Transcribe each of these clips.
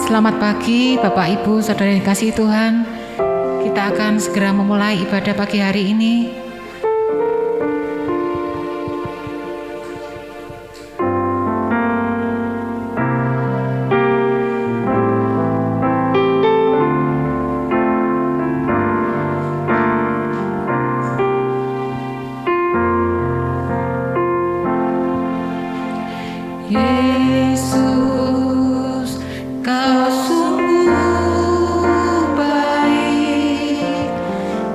Selamat pagi Bapak Ibu Saudara yang dikasihi Tuhan. Kita akan segera memulai ibadah pagi hari ini. Yesus, Kau sungguh baik.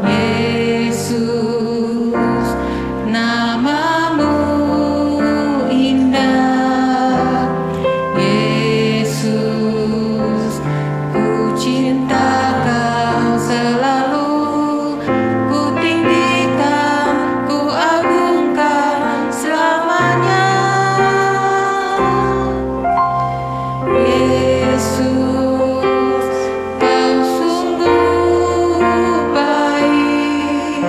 Yesus, namamu indah. Yesus, ku cinta Kau selalu, ku tinggikan, ku agungkan selamanya. Yesus, Kau sungguh baik.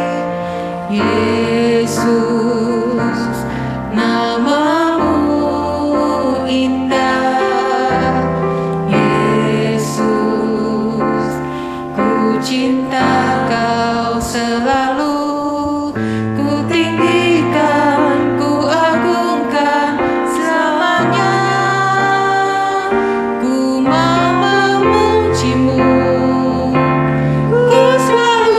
Yesus, namamu indah. Yesus, ku cinta Kau selalu, ku tinggikan, ku agungkan selamanya. Ku mau memujimu, ku selalu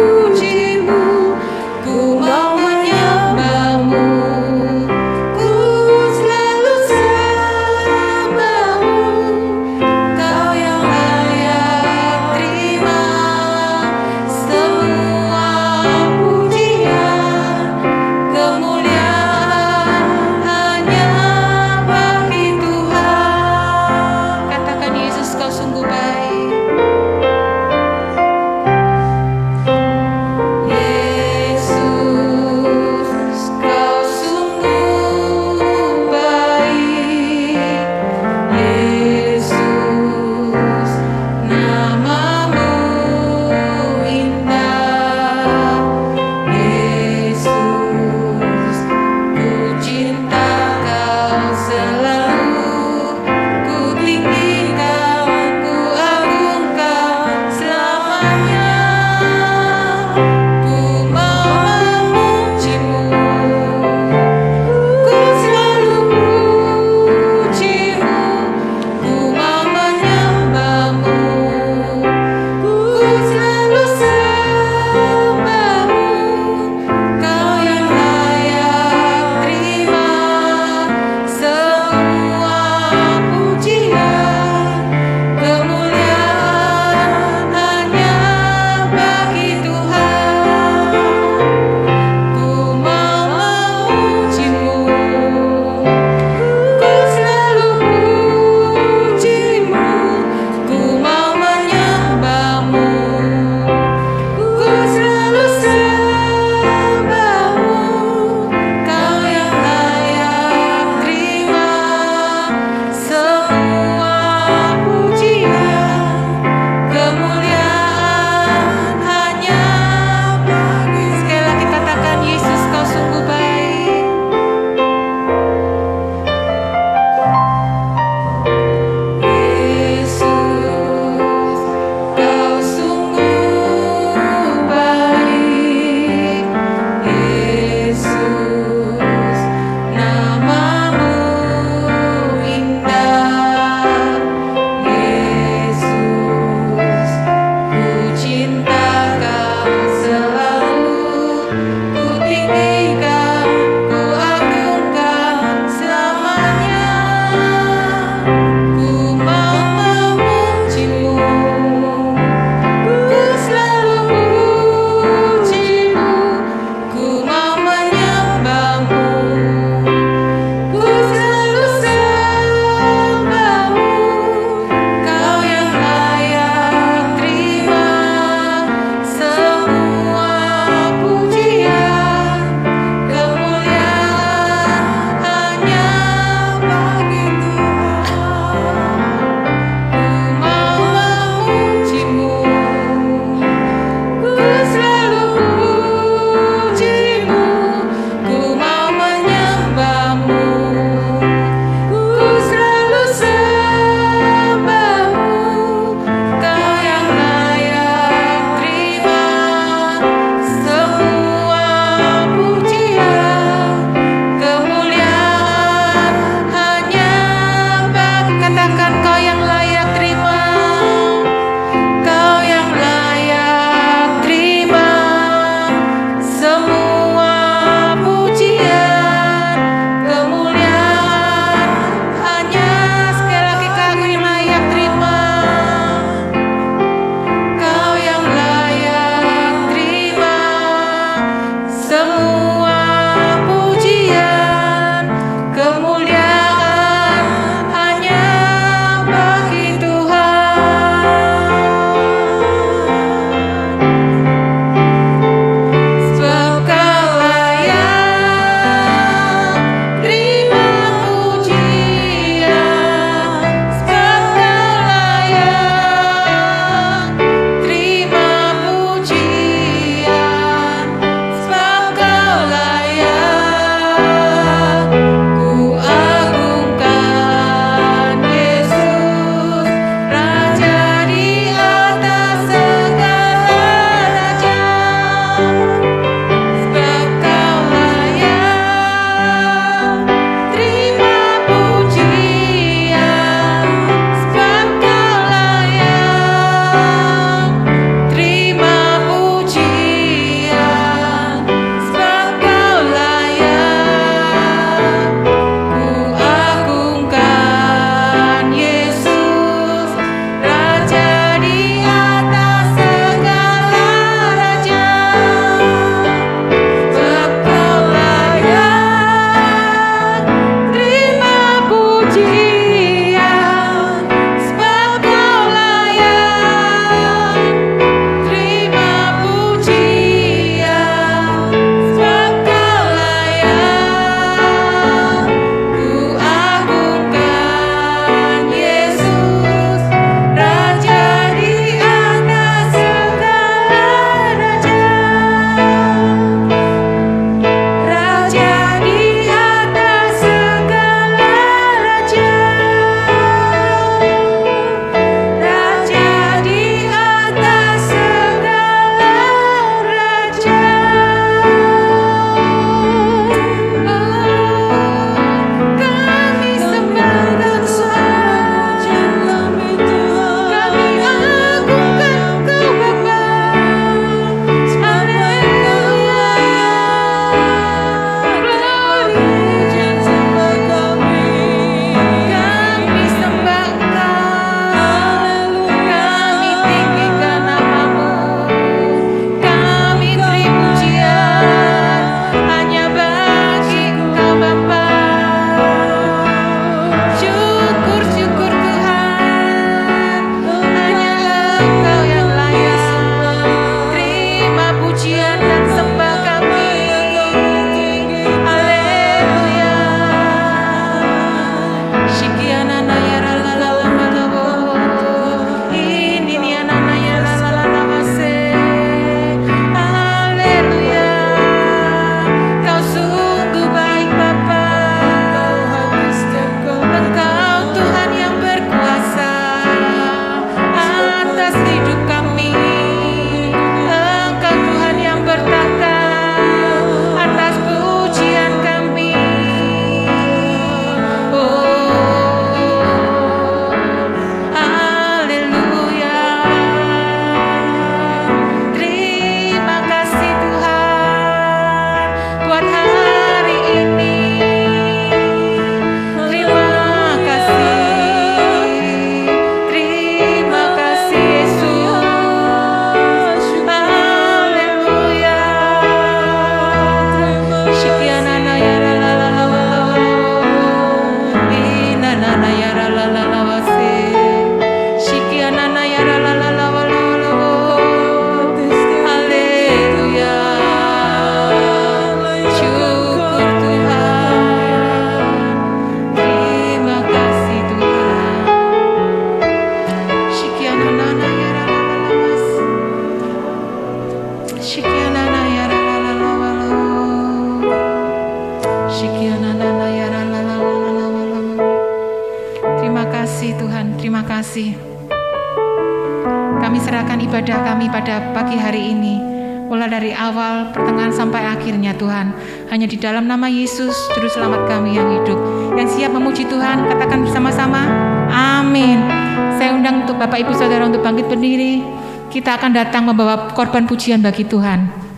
memujimu, ku mau kasih. Kami serahkan ibadah kami pada pagi hari ini, mulai dari awal, pertengahan sampai akhirnya Tuhan. Hanya di dalam nama Yesus, Juru Selamat kami yang hidup. Yang siap memuji Tuhan, katakan bersama-sama, amin. Saya undang untuk Bapak Ibu Saudara untuk bangkit berdiri. Kita akan datang membawa korban pujian bagi Tuhan.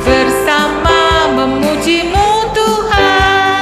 Bersama memuji-Mu Tuhan.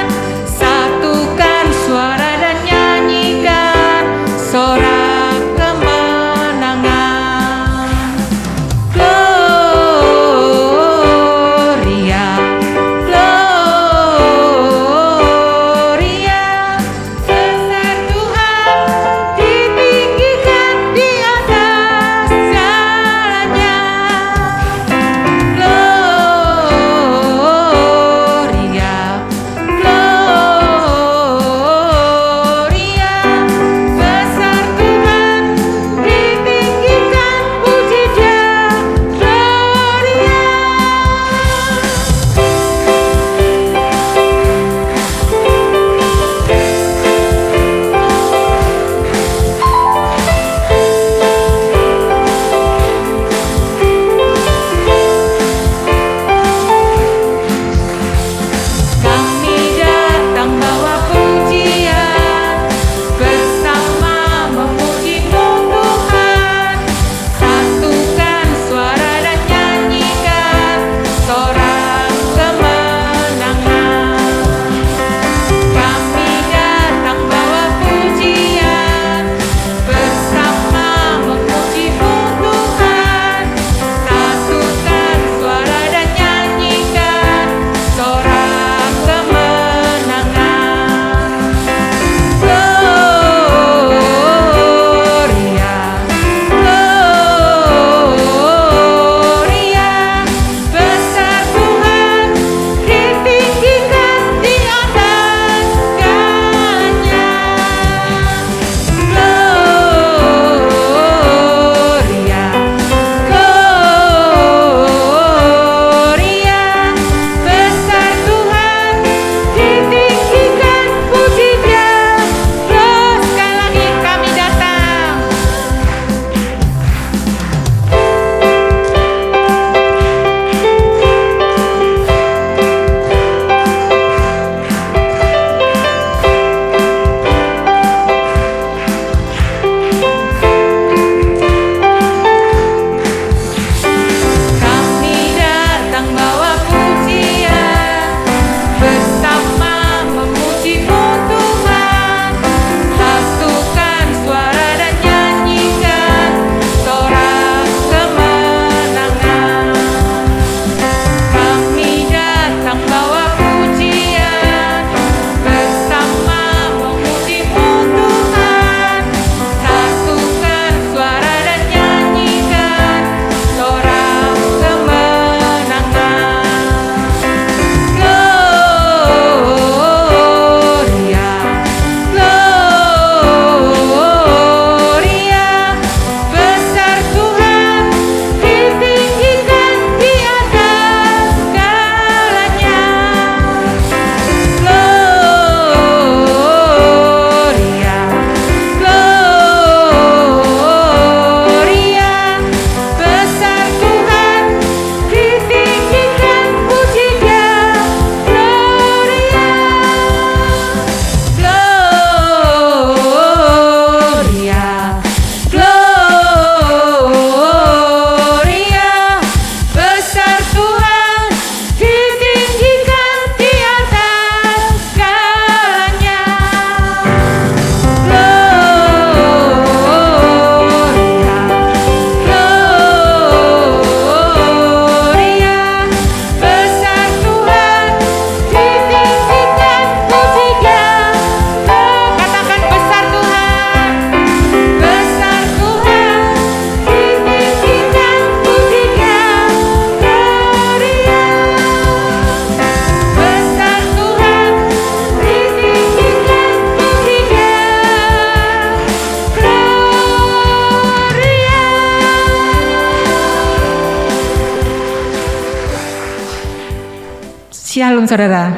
Shalom saudara.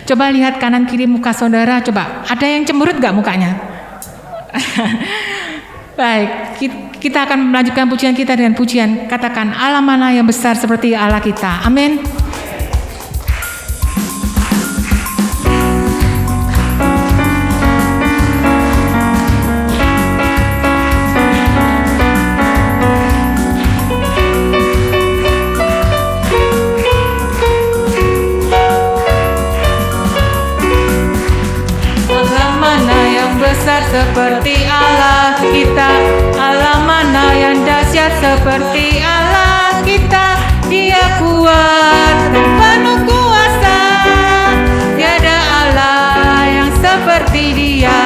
Coba lihat kanan kiri muka saudara, coba ada yang cemberut gak mukanya? Baik, kita akan melanjutkan pujian kita dengan pujian. Katakan, Allah mana yang besar seperti Allah kita. Amin. Besar seperti Allah kita, Allah mana yang dahsyat seperti Allah kita. Dia kuat dan penuh kuasa, tiada Allah yang seperti Dia.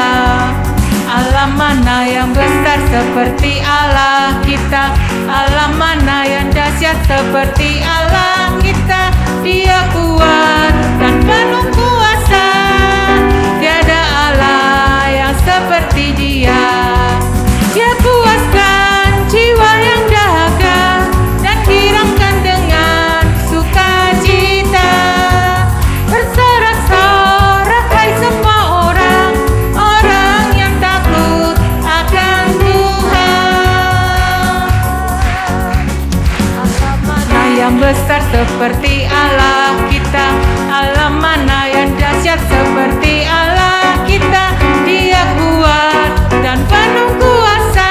Allah mana yang besar seperti Allah kita, Allah mana yang dahsyat seperti Allah kita. Dia kuat dan penuh kuasa, tiada Allah yang seperti Dia. Dia puaskan jiwa yang dahaga dan hiraukan dengan sukacita. Bersorak-sorak hai semua orang, orang yang takut akan Tuhan. Allah mana yang besar seperti Allah kita, Allah mana yang dahsyat seperti Allah kita. Dia kuat dan penuh kuasa,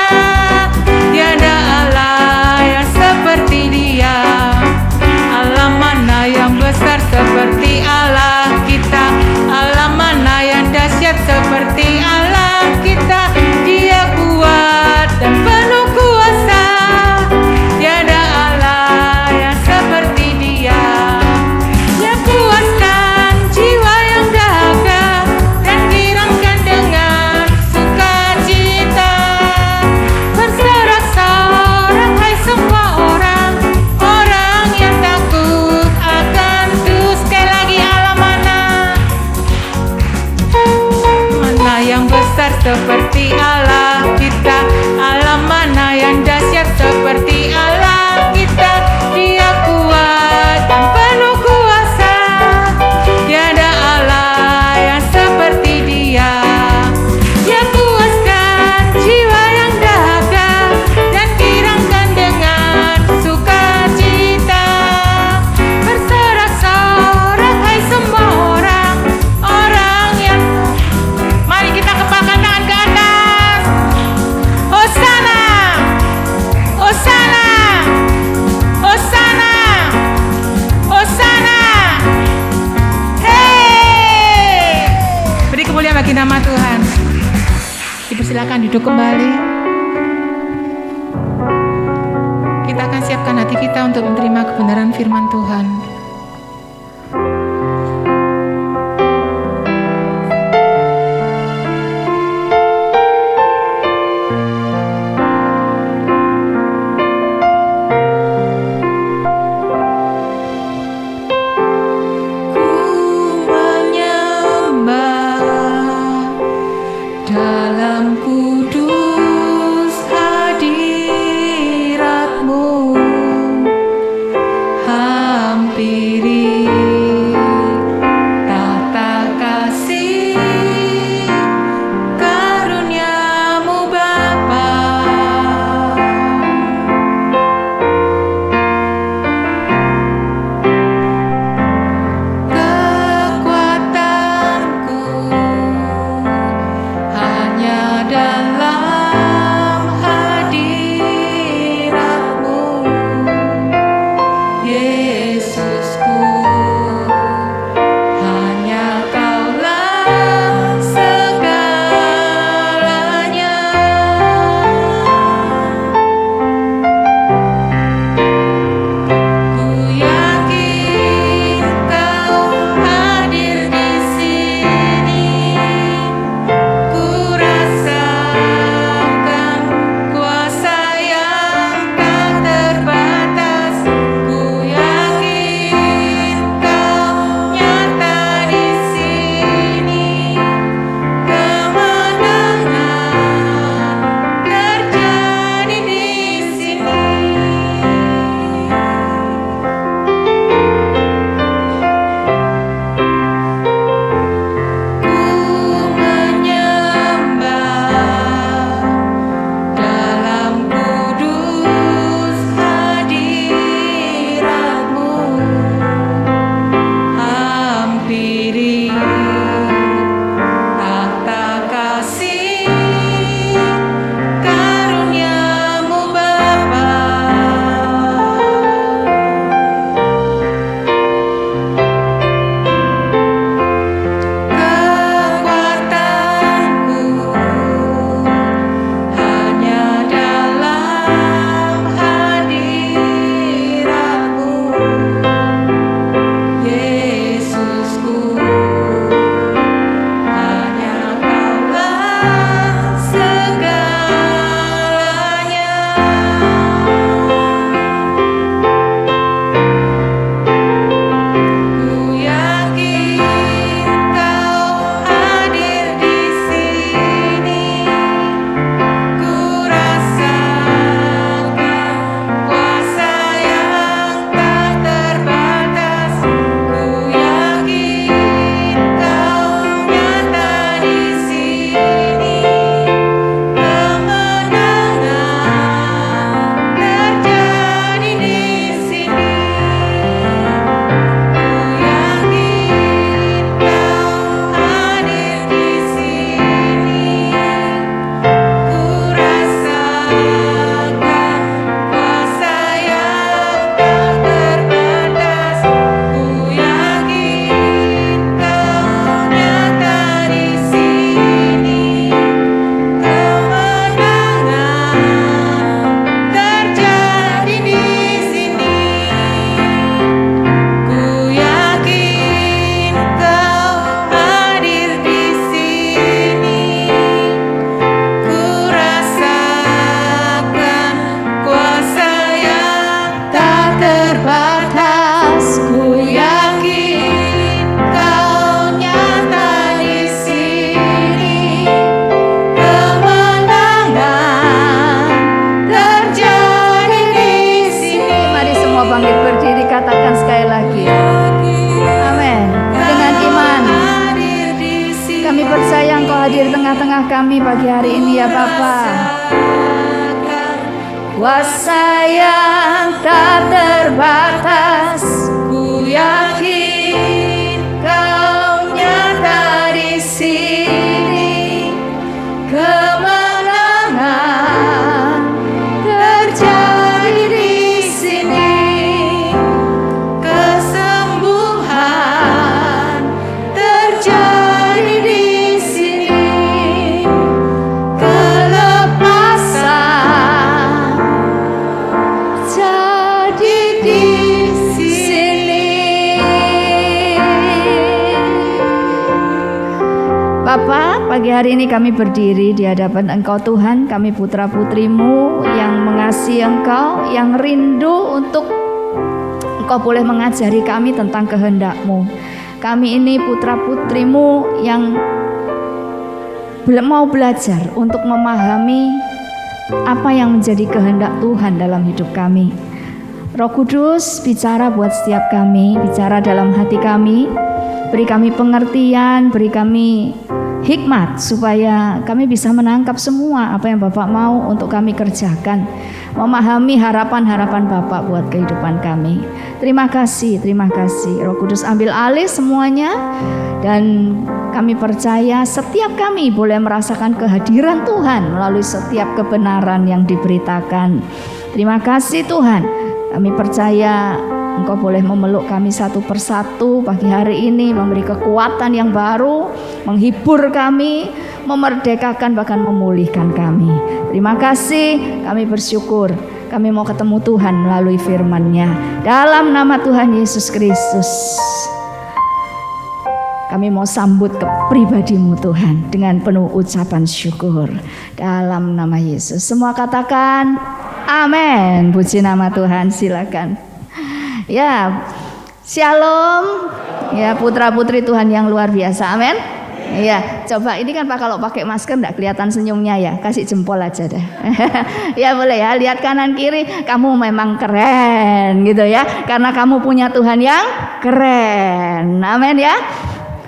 tiada Allah yang seperti Dia. Allah mana yang besar seperti Allah kita, Allah mana yang dahsyat seperti Allah kita. Dia kuat dan penuh kuasa, tiada Allah yang seperti Dia. Dia puaskan jiwa yang dahaga dan hiraukan dengan sukacita. Bersorak-sorak hai semua orang, orang yang takut akan Tuhan. Sekali lagi, Allah mana yang besar seperti Allah kita, Allah mana yang dahsyat seperti Allah kita. Dia kuat dan penuh kuasa, tiada Allah yang seperti Dia. Dia puaskan jiwa yang dahaga dan hiraukan dengan sukacita. Bersorak-sorak hai semua orang, orang yang. Mari kita kepalkan tangan ke atas. Hosana, Hosana, Hosana, Hosana. Hei, beri kemuliaan bagi nama Tuhan. Dipersilakan duduk kembali. Kita akan siapkan hati kita untuk menerima kebenaran firman Tuhan. Dalam kudus hadirat-Mu, hampiri tata kasih karunia-Mu Bapa. Kekuatanku hanya dalam tengah kami pagi hari ini ya Bapa. Kuasa yang tak terbatas, ku yakin Kau nyata di sini. Kemenangan terjadi di sini, kesembuhan terjadi di sini, kelepasan jadi di sini. Bapa, pagi hari ini kami berdiri di hadapan Engkau Tuhan. Kami putra-putrimu yang mengasihi Engkau, yang rindu untuk Engkau boleh mengajari kami tentang kehendak-Mu. Kami ini putra-putrimu yang mau belajar untuk memahami apa yang menjadi kehendak Tuhan dalam hidup kami. Roh Kudus, bicara buat setiap kami, bicara dalam hati kami. Beri kami pengertian, beri kami hikmat supaya kami bisa menangkap semua apa yang Bapak mau untuk kami kerjakan, memahami harapan-harapan Bapak buat kehidupan kami. Terima kasih Roh Kudus, ambil alih semuanya, dan kami percaya setiap kami boleh merasakan kehadiran Tuhan melalui setiap kebenaran yang diberitakan. Terima kasih Tuhan, kami percaya Engkau boleh memeluk kami satu persatu pagi hari ini, memberi kekuatan yang baru, menghibur kami, memerdekakan, bahkan memulihkan kami. Terima kasih, kami bersyukur. Kami mau ketemu Tuhan melalui firman-Nya. Dalam nama Tuhan Yesus Kristus, kami mau sambut kepribadi-Mu Tuhan dengan penuh ucapan syukur. Dalam nama Yesus. Semua katakan amin. Puji nama Tuhan, silakan. Ya, shalom. Ya, putra-putri Tuhan yang luar biasa. Amin. Ya, coba ini kan Pak, kalau pakai masker enggak kelihatan senyumnya ya. Kasih jempol aja deh. Ya boleh ya, lihat kanan kiri, kamu memang keren gitu ya. Karena kamu punya Tuhan yang keren. Amin ya.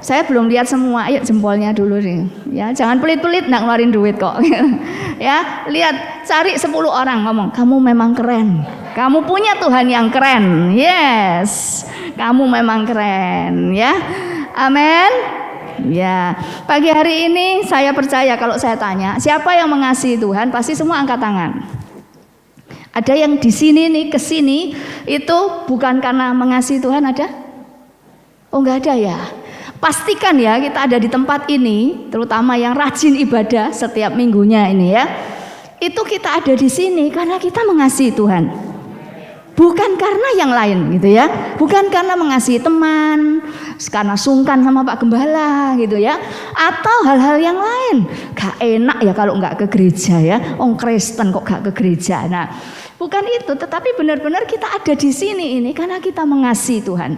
Saya belum lihat semua, ayo jempolnya dulu nih. Ya, jangan pelit-pelit enggak ngeluarin duit kok. Ya, lihat, cari 10 orang ngomong, kamu memang keren. Kamu punya Tuhan yang keren. Yes. Kamu memang keren ya. Amin. Ya, pagi hari ini saya percaya kalau saya tanya, siapa yang mengasihi Tuhan, pasti semua angkat tangan. Ada yang di sini nih, ke sini itu bukan karena mengasihi Tuhan, ada? Oh, enggak ada ya. Pastikan ya kita ada di tempat ini, terutama yang rajin ibadah setiap minggunya ini ya. Itu kita ada di sini karena kita mengasihi Tuhan. Bukan karena yang lain gitu ya. Bukan karena mengasihi teman, karena sungkan sama Pak Gembala gitu ya. Atau hal-hal yang lain. Gak enak ya kalau gak ke gereja ya. Orang Kristen kok gak ke gereja. Nah, bukan itu, tetapi benar-benar kita ada di sini ini karena kita mengasihi Tuhan.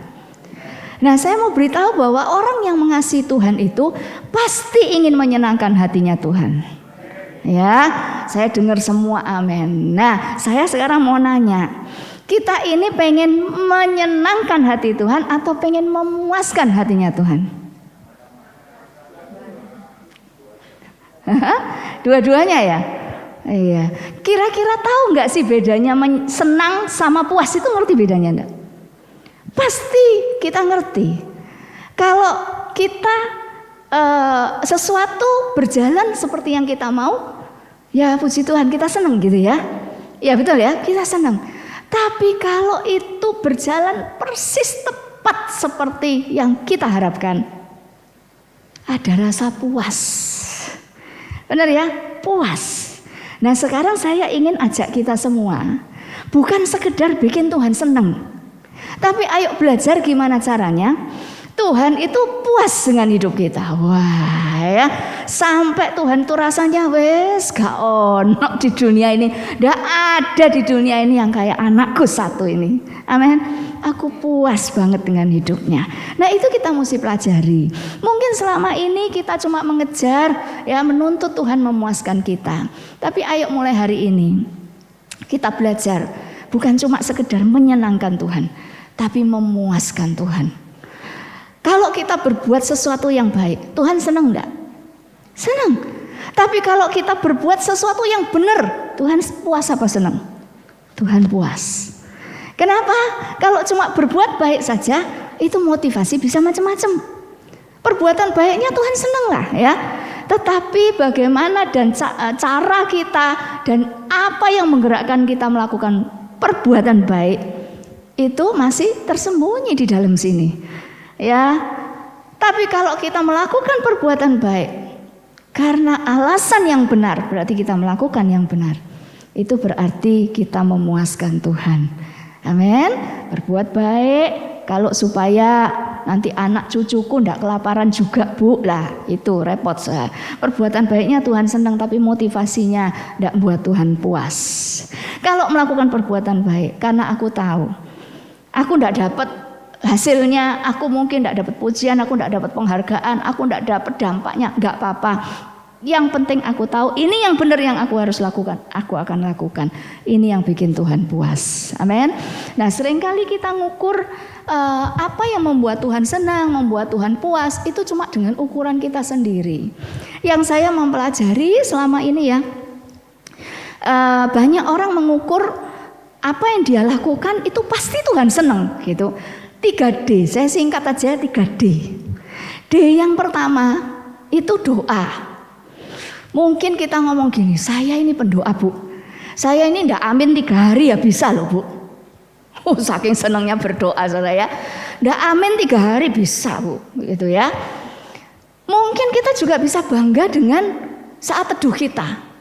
Nah, saya mau beritahu bahwa orang yang mengasihi Tuhan itu pasti ingin menyenangkan hatinya Tuhan. Ya, saya dengar semua amin. Nah, saya sekarang mau nanya, kita ini pengen menyenangkan hati Tuhan atau pengen memuaskan hatinya Tuhan? Dua-duanya ya? Iya. Kira-kira tahu nggak sih bedanya senang sama puas itu, ngerti bedanya enggak? Pasti kita ngerti. Kalau kita sesuatu berjalan seperti yang kita mau, ya puji Tuhan kita senang gitu ya. Ya betul ya, kita senang. Tapi kalau itu berjalan persis tepat seperti yang kita harapkan, ada rasa puas. Benar ya? Puas. Nah, sekarang saya ingin ajak kita semua, bukan sekedar bikin Tuhan senang, tapi ayo belajar gimana caranya Tuhan itu puas dengan hidup kita. Wah ya, sampai Tuhan tuh rasanya wes gak ono di dunia ini, gak ada di dunia ini yang kayak anakku satu ini. Amin. Aku puas banget dengan hidupnya. Nah, itu kita mesti pelajari. Mungkin selama ini kita cuma mengejar ya, menuntut Tuhan memuaskan kita. Tapi ayo mulai hari ini kita belajar bukan cuma sekedar menyenangkan Tuhan, tapi memuaskan Tuhan. Kalau kita berbuat sesuatu yang baik, Tuhan senang enggak? Senang. Tapi kalau kita berbuat sesuatu yang benar, Tuhan puas apa senang? Tuhan puas. Kenapa? Kalau cuma berbuat baik saja, itu motivasi bisa macam-macam. Perbuatan baiknya Tuhan senang lah ya. Tetapi bagaimana dan cara kita dan apa yang menggerakkan kita melakukan perbuatan baik itu masih tersembunyi di dalam sini. Ya. Tapi kalau kita melakukan perbuatan baik karena alasan yang benar, berarti kita melakukan yang benar. Itu berarti kita memuaskan Tuhan. Amin. Berbuat baik kalau supaya nanti anak cucuku ndak kelaparan juga, Bu. Lah, itu repot saya. Perbuatan baiknya Tuhan senang, tapi motivasinya ndak buat Tuhan puas. Kalau melakukan perbuatan baik karena aku tahu aku ndak dapat hasilnya, aku mungkin ndak dapat pujian, aku ndak dapat penghargaan, aku ndak dapat dampaknya, nggak apa-apa. Yang penting aku tahu ini yang benar yang aku harus lakukan, aku akan lakukan. Ini yang bikin Tuhan puas. Amin. Nah, seringkali kita ngukur apa yang membuat Tuhan senang, membuat Tuhan puas, itu cuma dengan ukuran kita sendiri. Yang saya mempelajari selama ini ya, banyak orang mengukur apa yang dia lakukan itu pasti Tuhan senang gitu. 3D, saya singkat aja 3D. D yang pertama itu doa. Mungkin kita ngomong gini, saya ini pendoa, Bu. Saya ini ndak amin 3 hari ya bisa loh, Bu. Saking senangnya berdoa saya. Ndak amin 3 hari bisa, Bu. Gitu ya. Mungkin kita juga bisa bangga dengan saat teduh kita.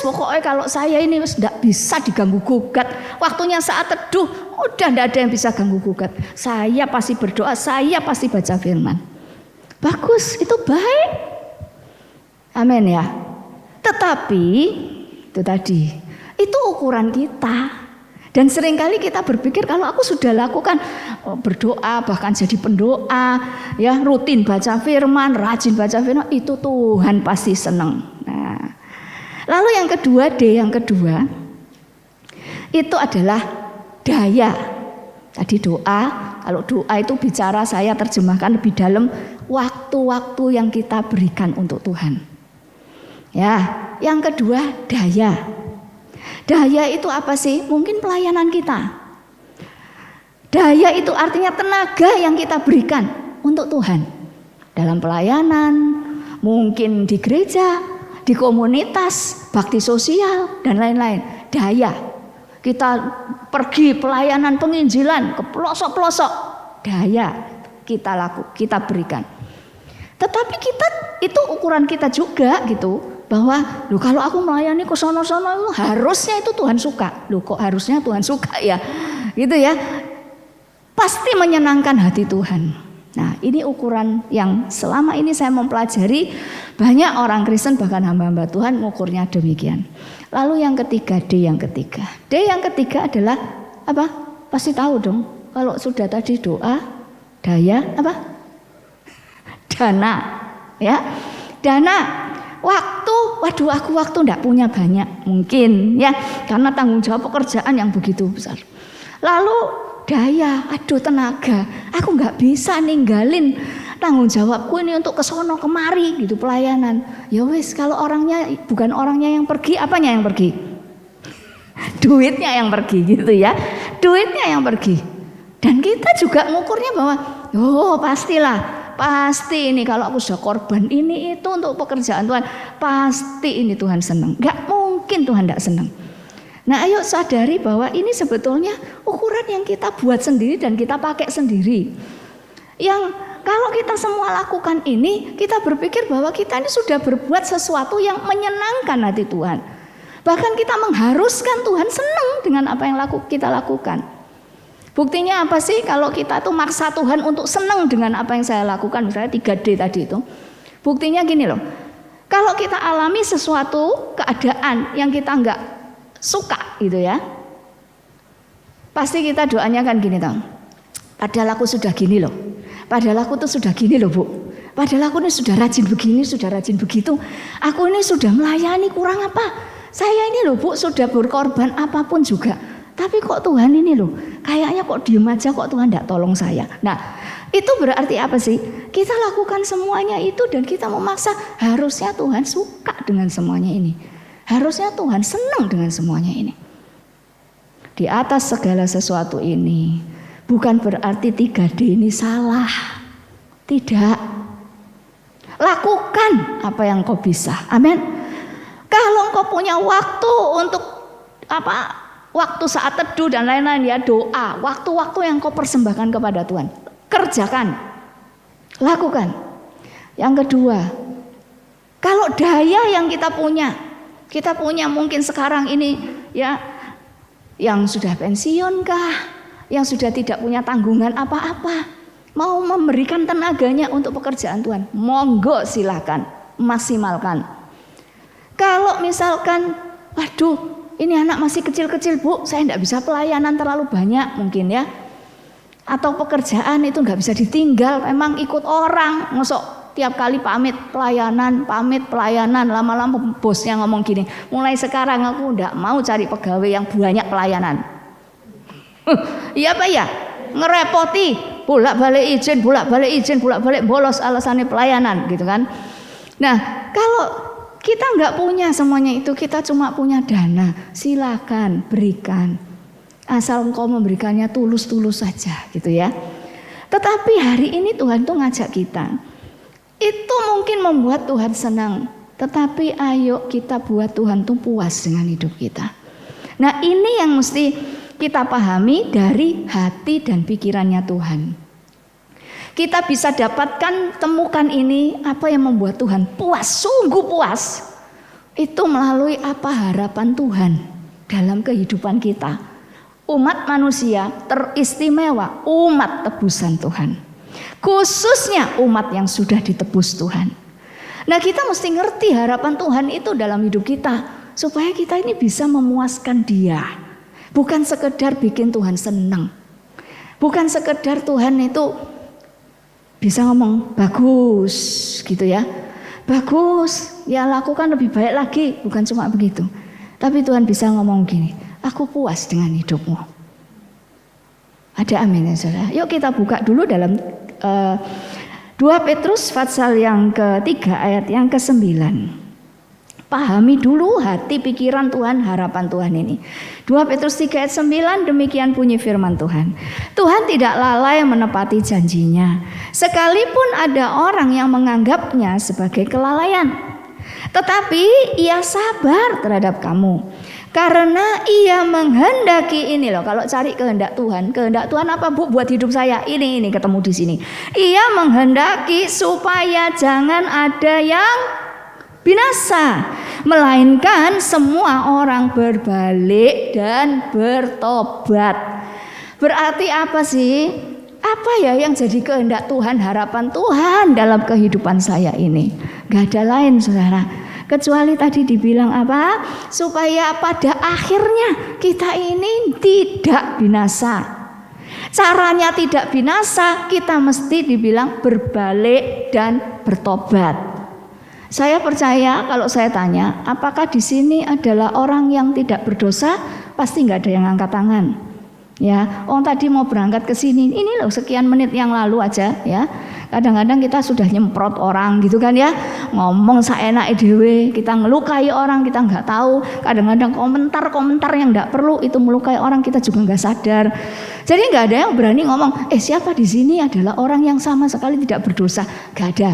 Pokoknya kalau saya ini ndak bisa diganggu gugat. Waktunya saat teduh, udah ndak ada yang bisa ganggu gugat. Saya pasti berdoa, saya pasti baca firman. Bagus, itu baik. Amin ya. Tetapi itu tadi, itu ukuran kita. Dan seringkali kita berpikir kalau aku sudah lakukan berdoa, bahkan jadi pendoa, ya rutin baca firman, rajin baca firman, itu Tuhan pasti senang. Nah, lalu yang kedua, D yang kedua, itu adalah daya. Tadi doa, kalau doa itu bicara, saya terjemahkan lebih dalam, waktu-waktu yang kita berikan untuk Tuhan. Ya, yang kedua daya. Daya itu apa sih? Mungkin pelayanan kita. Daya itu artinya tenaga yang kita berikan untuk Tuhan. Dalam pelayanan, mungkin di gereja, di komunitas, bakti sosial, dan lain-lain. Daya. Kita pergi pelayanan penginjilan ke pelosok-pelosok. Daya kita berikan. Tetapi kita itu ukuran kita juga gitu. Bahwa kalau aku melayani ke sono-sono harusnya itu Tuhan suka. Kok harusnya Tuhan suka ya? Gitu ya. Pasti menyenangkan hati Tuhan. Nah, ini ukuran yang selama ini saya mempelajari, banyak orang Kristen bahkan hamba-hamba Tuhan mengukurnya demikian. Lalu yang ketiga, D yang ketiga. D yang ketiga adalah apa? Pasti tahu dong. Kalau sudah tadi doa, daya apa? Dana. Ya. Dana. Waduh aku waktu enggak punya banyak mungkin ya karena tanggung jawab pekerjaan yang begitu besar. Lalu daya, tenaga, aku enggak bisa ninggalin tanggung jawabku ini untuk kesono kemari gitu pelayanan. Ya wis kalau orangnya bukan orangnya yang pergi, apanya yang pergi? Duitnya yang pergi gitu ya. Duitnya yang pergi. Dan kita juga ngukurnya bahwa pasti ini kalau aku sudah korban ini itu untuk pekerjaan Tuhan, pasti ini Tuhan senang. Gak mungkin Tuhan tidak senang. Nah, ayo sadari bahwa ini sebetulnya ukuran yang kita buat sendiri dan kita pakai sendiri. Yang kalau kita semua lakukan ini, kita berpikir bahwa kita ini sudah berbuat sesuatu yang menyenangkan hati Tuhan. Bahkan kita mengharuskan Tuhan senang dengan apa yang kita lakukan. Buktinya apa sih kalau kita tuh maksa Tuhan untuk senang dengan apa yang saya lakukan, misalnya 3D tadi itu. Buktinya gini loh, kalau kita alami sesuatu keadaan yang kita nggak suka gitu ya, pasti kita doanya kan gini toh, padahal aku sudah gini loh, padahal aku tuh sudah gini loh Bu, padahal aku ini sudah rajin begini, sudah rajin begitu, aku ini sudah melayani kurang apa, saya ini loh Bu sudah berkorban apapun juga. Tapi kok Tuhan ini loh, kayaknya kok diem aja, kok Tuhan tidak tolong saya. Nah, Itu berarti apa sih? Kita lakukan semuanya itu dan kita memaksa, harusnya Tuhan suka dengan semuanya ini. Harusnya Tuhan senang dengan semuanya ini. Di atas segala sesuatu ini, bukan berarti 3D ini salah. Tidak. Lakukan apa yang kau bisa. Amin. Kalau engkau punya waktu untuk waktu saat teduh dan lain-lain ya, doa, waktu-waktu yang kau persembahkan kepada Tuhan, kerjakan, lakukan. Yang kedua, kalau daya yang kita punya mungkin sekarang ini ya, yang sudah pensiun kah, yang sudah tidak punya tanggungan apa-apa, mau memberikan tenaganya untuk pekerjaan Tuhan, monggo silakan, maksimalkan. Kalau misalkan, waduh, ini anak masih kecil-kecil Bu, saya tidak bisa pelayanan terlalu banyak mungkin ya. Atau pekerjaan itu nggak bisa ditinggal, memang ikut orang. Masuk tiap kali pamit pelayanan, lama-lama bosnya ngomong gini, mulai sekarang aku nggak mau cari pegawai yang banyak pelayanan. Iya Pak ya, ngerepoti, bolak-balik izin, bolak-balik bolos alasannya pelayanan gitu kan. Nah kalau kita nggak punya semuanya itu, kita cuma punya dana, silakan berikan. Asal engkau memberikannya tulus-tulus saja gitu ya. Tetapi hari ini Tuhan tuh ngajak kita. Itu mungkin membuat Tuhan senang. Tetapi ayo kita buat Tuhan tuh puas dengan hidup kita. Nah ini yang mesti kita pahami dari hati dan pikirannya Tuhan. Kita bisa dapatkan, temukan ini apa yang membuat Tuhan puas, sungguh puas. Itu melalui apa harapan Tuhan dalam kehidupan kita. Umat manusia teristimewa, umat tebusan Tuhan. Khususnya umat yang sudah ditebus Tuhan. Nah kita mesti ngerti harapan Tuhan itu dalam hidup kita. Supaya kita ini bisa memuaskan Dia. Bukan sekedar bikin Tuhan senang. Bukan sekedar Tuhan itu bisa ngomong bagus gitu ya. Bagus, ya lakukan lebih baik lagi. Bukan cuma begitu. Tapi Tuhan bisa ngomong gini, aku puas dengan hidupmu. Ada amin ya saudara. Yuk kita buka dulu dalam 2 Petrus pasal yang ke-3 ayat yang ke-9. Pahami dulu hati pikiran Tuhan, harapan Tuhan ini. 2 Petrus 3 ayat 9, demikian bunyi firman Tuhan. Tuhan tidak lalai menepati janjinya, sekalipun ada orang yang menganggapnya sebagai kelalaian. Tetapi ia sabar terhadap kamu, karena ia menghendaki ini loh. Kalau cari kehendak Tuhan apa Bu buat hidup saya? Ini ketemu di sini. Ia menghendaki supaya jangan ada yang binasa, melainkan semua orang berbalik dan bertobat. Berarti apa sih? Apa ya yang jadi kehendak Tuhan, harapan Tuhan dalam kehidupan saya ini? Gak ada lain saudara, kecuali tadi dibilang apa? Supaya pada akhirnya kita ini tidak binasa. Caranya tidak binasa, kita mesti dibilang berbalik dan bertobat. Saya percaya kalau saya tanya, apakah di sini adalah orang yang tidak berdosa? Pasti nggak ada yang angkat tangan. Ya, tadi mau berangkat ke sini, ini loh sekian menit yang lalu aja ya. Kadang-kadang kita sudah nyemprot orang gitu kan ya, ngomong saenake dhewe, kita ngelukai orang kita nggak tahu. Kadang-kadang komentar yang nggak perlu itu melukai orang, kita juga nggak sadar. Jadi nggak ada yang berani ngomong, siapa di sini adalah orang yang sama sekali tidak berdosa, nggak ada.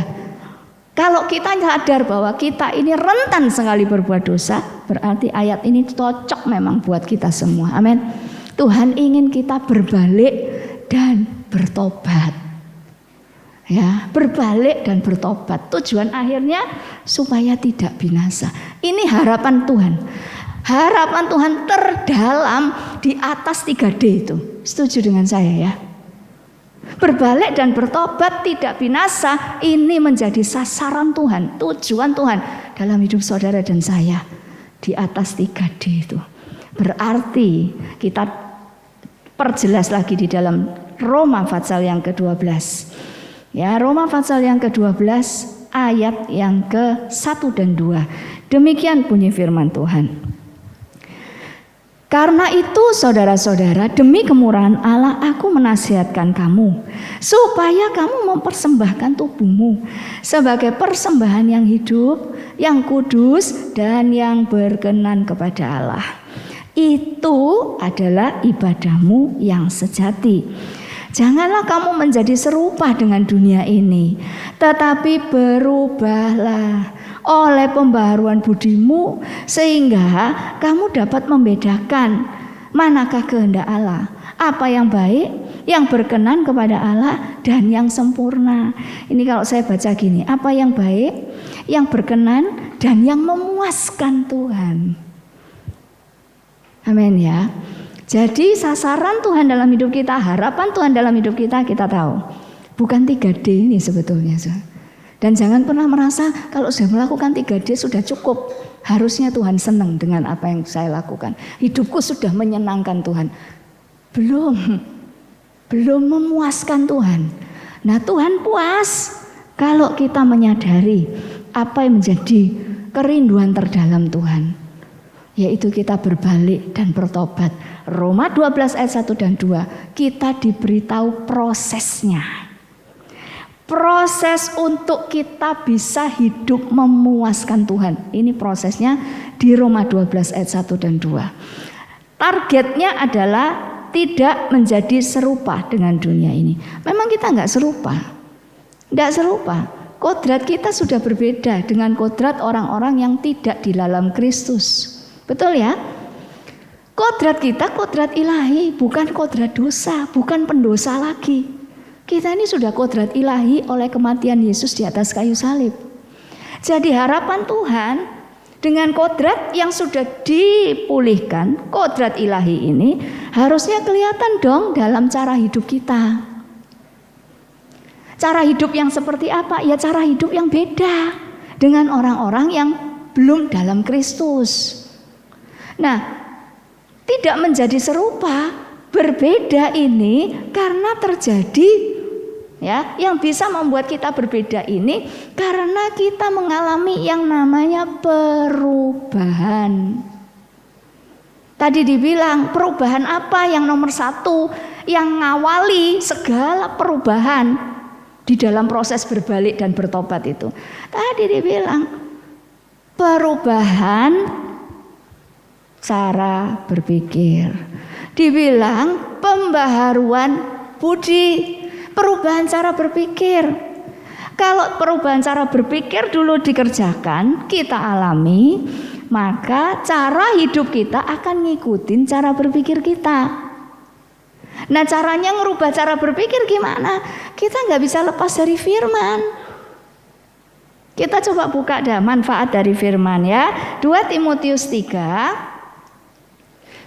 Kalau kita sadar bahwa kita ini rentan sekali berbuat dosa, berarti ayat ini cocok memang buat kita semua. Amin. Tuhan ingin kita berbalik dan bertobat. Ya, berbalik dan bertobat. Tujuan akhirnya supaya tidak binasa. Ini harapan Tuhan. Harapan Tuhan terdalam di atas 3D itu. Setuju dengan saya ya? Berbalik dan bertobat tidak binasa, ini menjadi sasaran Tuhan, tujuan Tuhan dalam hidup saudara dan saya di atas 3D itu. Berarti kita perjelas lagi di dalam Roma pasal yang ke-12. Ya, Roma pasal yang ke-12 ayat yang ke-1 dan 2. Demikian bunyi firman Tuhan. Karena itu saudara-saudara, demi kemurahan Allah aku menasihatkan kamu supaya kamu mempersembahkan tubuhmu sebagai persembahan yang hidup, yang kudus dan yang berkenan kepada Allah. Itu adalah ibadahmu yang sejati. Janganlah kamu menjadi serupa dengan dunia ini, tetapi berubahlah oleh pembaharuan budimu sehingga kamu dapat membedakan manakah kehendak Allah, apa yang baik, yang berkenan kepada Allah dan yang sempurna. Ini kalau saya baca gini, apa yang baik, yang berkenan dan yang memuaskan Tuhan. Amin ya. Jadi sasaran Tuhan dalam hidup kita, harapan Tuhan dalam hidup kita tahu. Bukan 3D ini sebetulnya. Dan jangan pernah merasa kalau sudah melakukan 3D sudah cukup. Harusnya Tuhan senang dengan apa yang saya lakukan. Hidupku sudah menyenangkan Tuhan. Belum memuaskan Tuhan. Nah, Tuhan puas kalau kita menyadari apa yang menjadi kerinduan terdalam Tuhan. Yaitu kita berbalik dan bertobat. Roma 12 ayat 1 dan 2. Kita diberitahu prosesnya. Proses untuk kita bisa hidup memuaskan Tuhan. Ini prosesnya di Roma 12 ayat 1 dan 2. Targetnya adalah tidak menjadi serupa dengan dunia ini. Memang kita enggak serupa. Kodrat kita sudah berbeda dengan kodrat orang-orang yang tidak di dalam Kristus. Betul ya? Kodrat kita kodrat ilahi, bukan kodrat dosa, bukan pendosa lagi. Kita ini sudah kodrat ilahi oleh kematian Yesus di atas kayu salib. Jadi harapan Tuhan dengan kodrat yang sudah dipulihkan, kodrat ilahi ini harusnya kelihatan dong dalam cara hidup kita. Cara hidup yang seperti apa? Ya cara hidup yang beda dengan orang-orang yang belum dalam Kristus. Nah, tidak menjadi serupa, berbeda ini karena terjadi ya, yang bisa membuat kita berbeda ini karena kita mengalami yang namanya perubahan. Tadi dibilang perubahan apa yang nomor satu, yang ngawali segala perubahan di dalam proses berbalik dan bertobat itu. Tadi dibilang perubahan cara berpikir. Dibilang pembaharuan budi, perubahan cara berpikir. Kalau perubahan cara berpikir dulu dikerjakan, kita alami, maka cara hidup kita akan ngikutin cara berpikir kita. Nah, caranya ngerubah cara berpikir gimana? Kita nggak bisa lepas dari firman. Kita coba buka dah manfaat dari firman ya. 2 Timotius 3.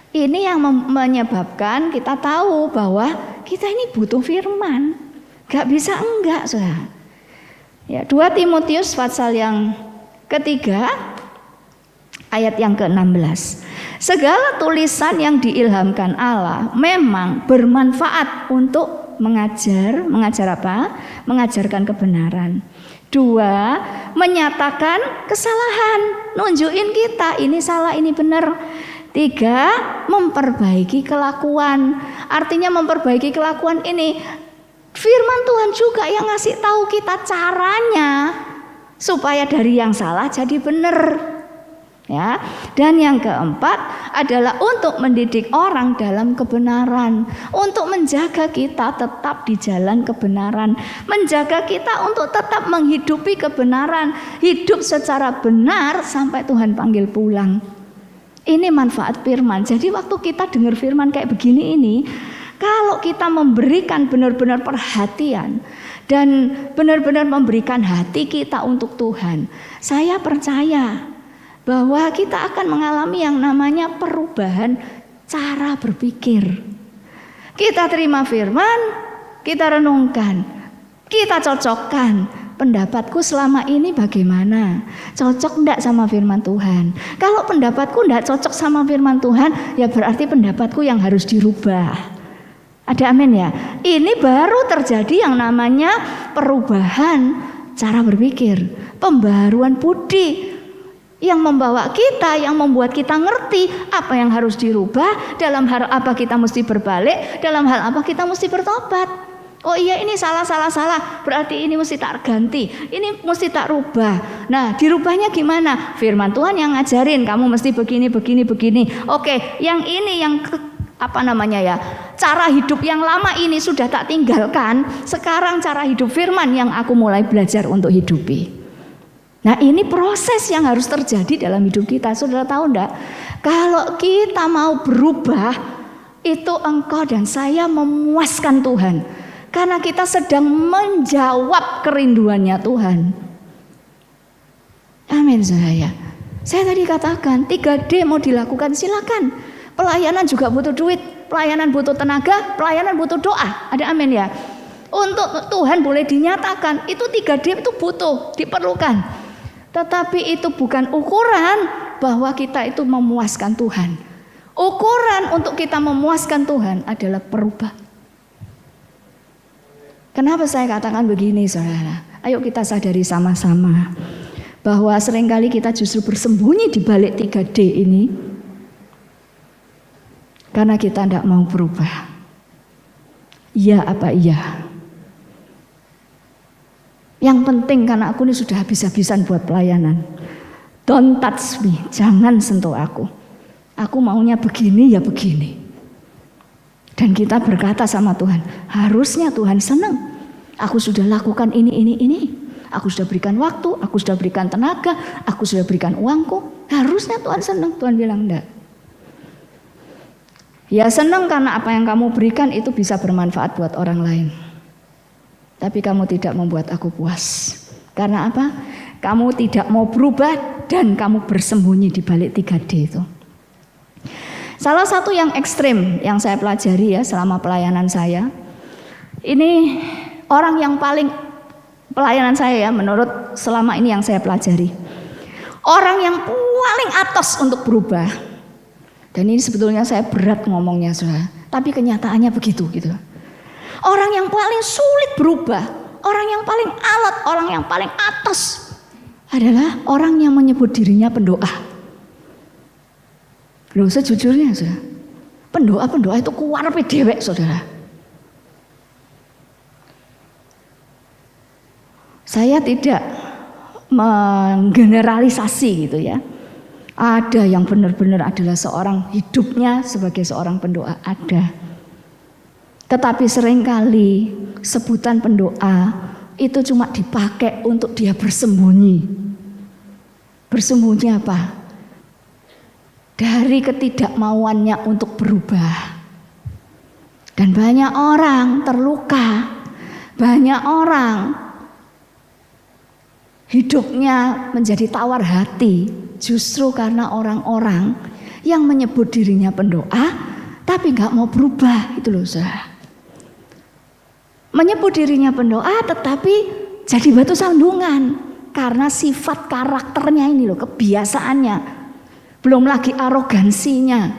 Ini yang menyebabkan kita tahu bahwa kita ini butuh firman. Gak bisa enggak, saudara. Ya, 2 Timotius pasal yang ketiga, ayat yang ke-16. Segala tulisan yang diilhamkan Allah memang bermanfaat untuk mengajar apa? Mengajarkan kebenaran. 2, menyatakan kesalahan, nunjukin kita ini salah, ini benar. 3, memperbaiki kelakuan. Artinya memperbaiki kelakuan ini firman Tuhan juga yang ngasih tahu kita caranya supaya dari yang salah jadi benar. Ya. Dan yang keempat adalah untuk mendidik orang dalam kebenaran, untuk menjaga kita tetap di jalan kebenaran, menjaga kita untuk tetap menghidupi kebenaran, hidup secara benar sampai Tuhan panggil pulang. Ini manfaat firman. Jadi waktu kita dengar firman kayak begini ini, kalau kita memberikan benar-benar perhatian dan benar-benar memberikan hati kita untuk Tuhan, saya percaya bahwa kita akan mengalami yang namanya perubahan cara berpikir. Kita terima firman, kita renungkan, kita cocokkan. Pendapatku selama ini bagaimana? Cocok enggak sama firman Tuhan? Kalau pendapatku enggak cocok sama firman Tuhan, ya berarti pendapatku yang harus dirubah. Ada amin ya? Ini baru terjadi yang namanya perubahan cara berpikir, pembaharuan budi. yang membawa kita, yang membuat kita ngerti apa yang harus dirubah, dalam hal apa kita mesti berbalik, dalam hal apa kita mesti bertobat. Oh iya, ini salah, berarti ini mesti tak ganti, ini mesti tak rubah. Nah, dirubahnya gimana? Firman Tuhan yang ngajarin, kamu mesti begini. Oke, yang ini yang cara hidup yang lama ini sudah tak tinggalkan. Sekarang cara hidup firman yang aku mulai belajar untuk hidupi. Nah, ini proses yang harus terjadi dalam hidup kita. Saudara tahu enggak? Kalau kita mau berubah, itu engkau dan saya memuaskan Tuhan. Karena kita sedang menjawab kerinduannya Tuhan. Amin, saudara. Saya tadi katakan 3D mau dilakukan, silakan. Pelayanan juga butuh duit, pelayanan butuh tenaga, pelayanan butuh doa. Ada amin ya? Untuk Tuhan boleh dinyatakan, itu 3D itu butuh, diperlukan. Tetapi itu bukan ukuran bahwa kita itu memuaskan Tuhan. Ukuran untuk kita memuaskan Tuhan adalah berubah. Kenapa saya katakan begini, saudara? Ayo kita sadari sama-sama bahwa seringkali kita justru bersembunyi di balik 3D ini karena kita tidak mau berubah. Iya apa iya? Yang penting karena aku ini sudah habis-habisan buat pelayanan. Don't touch me, jangan sentuh aku. Aku maunya begini ya begini. Dan kita berkata sama Tuhan, harusnya Tuhan senang. Aku sudah lakukan ini. Aku sudah berikan waktu, aku sudah berikan tenaga, aku sudah berikan uangku. Harusnya Tuhan senang. Tuhan bilang enggak. Ya senang karena apa yang kamu berikan itu bisa bermanfaat buat orang lain. Tapi kamu tidak membuat aku puas. Karena apa? Kamu tidak mau berubah dan kamu bersembunyi di balik 3D itu. Salah satu yang ekstrim yang saya pelajari ya selama pelayanan saya. Ini orang yang paling pelayanan saya ya menurut selama ini yang saya pelajari. Orang yang paling atas untuk berubah. Dan ini sebetulnya saya berat ngomongnya, saudara. Tapi kenyataannya begitu gitu. Orang yang paling sulit berubah, orang yang paling alat, orang yang paling atas adalah orang yang menyebut dirinya pendoa. Loh, sejujurnya saudara, pendoa itu kuwarepe dewek, saudara. Saya tidak menggeneralisasi gitu ya. Ada yang benar-benar adalah seorang hidupnya sebagai seorang pendoa, ada. Tetapi seringkali sebutan pendoa itu cuma dipakai untuk dia bersembunyi. Bersembunyi apa? Dari ketidakmauannya untuk berubah. Dan banyak orang terluka. Banyak orang hidupnya menjadi tawar hati. Justru karena orang-orang yang menyebut dirinya pendoa tapi gak mau berubah. Itu loh, saudara. Menyebut dirinya pendoa tetapi jadi batu sandungan karena sifat karakternya ini loh, kebiasaannya, belum lagi arogansinya.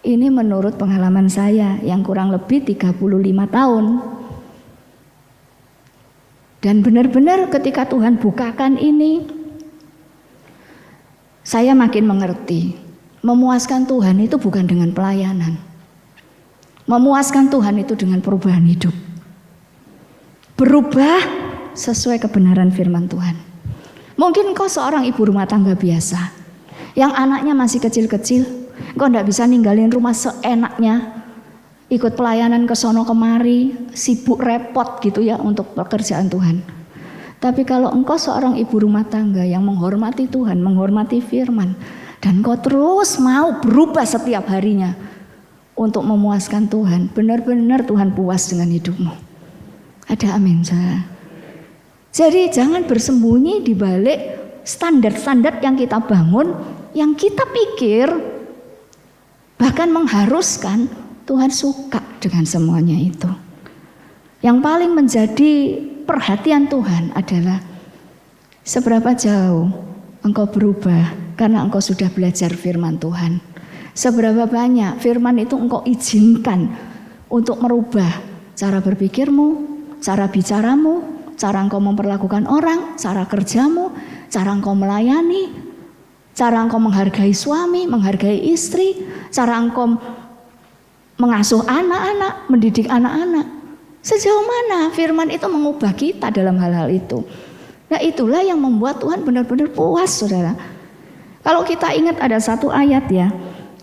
Ini menurut pengalaman saya yang kurang lebih 35 tahun. Dan benar-benar ketika Tuhan bukakan ini, saya makin mengerti, memuaskan Tuhan itu bukan dengan pelayanan. Memuaskan Tuhan itu dengan perubahan hidup. Berubah sesuai kebenaran firman Tuhan. Mungkin kau seorang ibu rumah tangga biasa, yang anaknya masih kecil-kecil, kau tidak bisa ninggalin rumah seenaknya, ikut pelayanan ke sono kemari, sibuk repot gitu ya untuk pekerjaan Tuhan. Tapi kalau engkau seorang ibu rumah tangga yang menghormati Tuhan, menghormati firman, dan kau terus mau berubah setiap harinya untuk memuaskan Tuhan, benar-benar Tuhan puas dengan hidupmu. Ada amin, saudara. Jadi jangan bersembunyi di balik standar-standar yang kita bangun, yang kita pikir bahkan mengharuskan Tuhan suka dengan semuanya itu. Yang paling menjadi perhatian Tuhan adalah seberapa jauh engkau berubah karena engkau sudah belajar firman Tuhan. Seberapa banyak firman itu engkau izinkan untuk merubah cara berpikirmu, cara bicaramu, cara engkau memperlakukan orang, cara kerjamu, cara engkau melayani, cara engkau menghargai suami, menghargai istri, cara engkau mengasuh anak-anak, mendidik anak-anak. Sejauh mana firman itu mengubah kita dalam hal-hal itu. Nah itulah yang membuat Tuhan benar-benar puas, saudara. Kalau kita ingat ada satu ayat ya,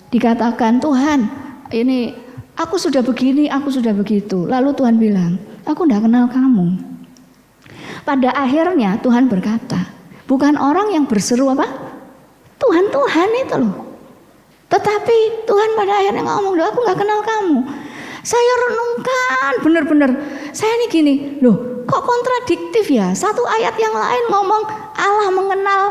dikatakan Tuhan ini aku sudah begini, aku sudah begitu. Lalu Tuhan bilang, aku tidak kenal kamu. Pada akhirnya Tuhan berkata, bukan orang yang berseru apa? Tuhan, Tuhan itu loh. Tetapi Tuhan pada akhirnya ngomong, aku gak kenal kamu. Saya renungkan benar-benar. Saya ini gini, loh kok kontradiktif ya? Satu ayat yang lain ngomong Allah mengenal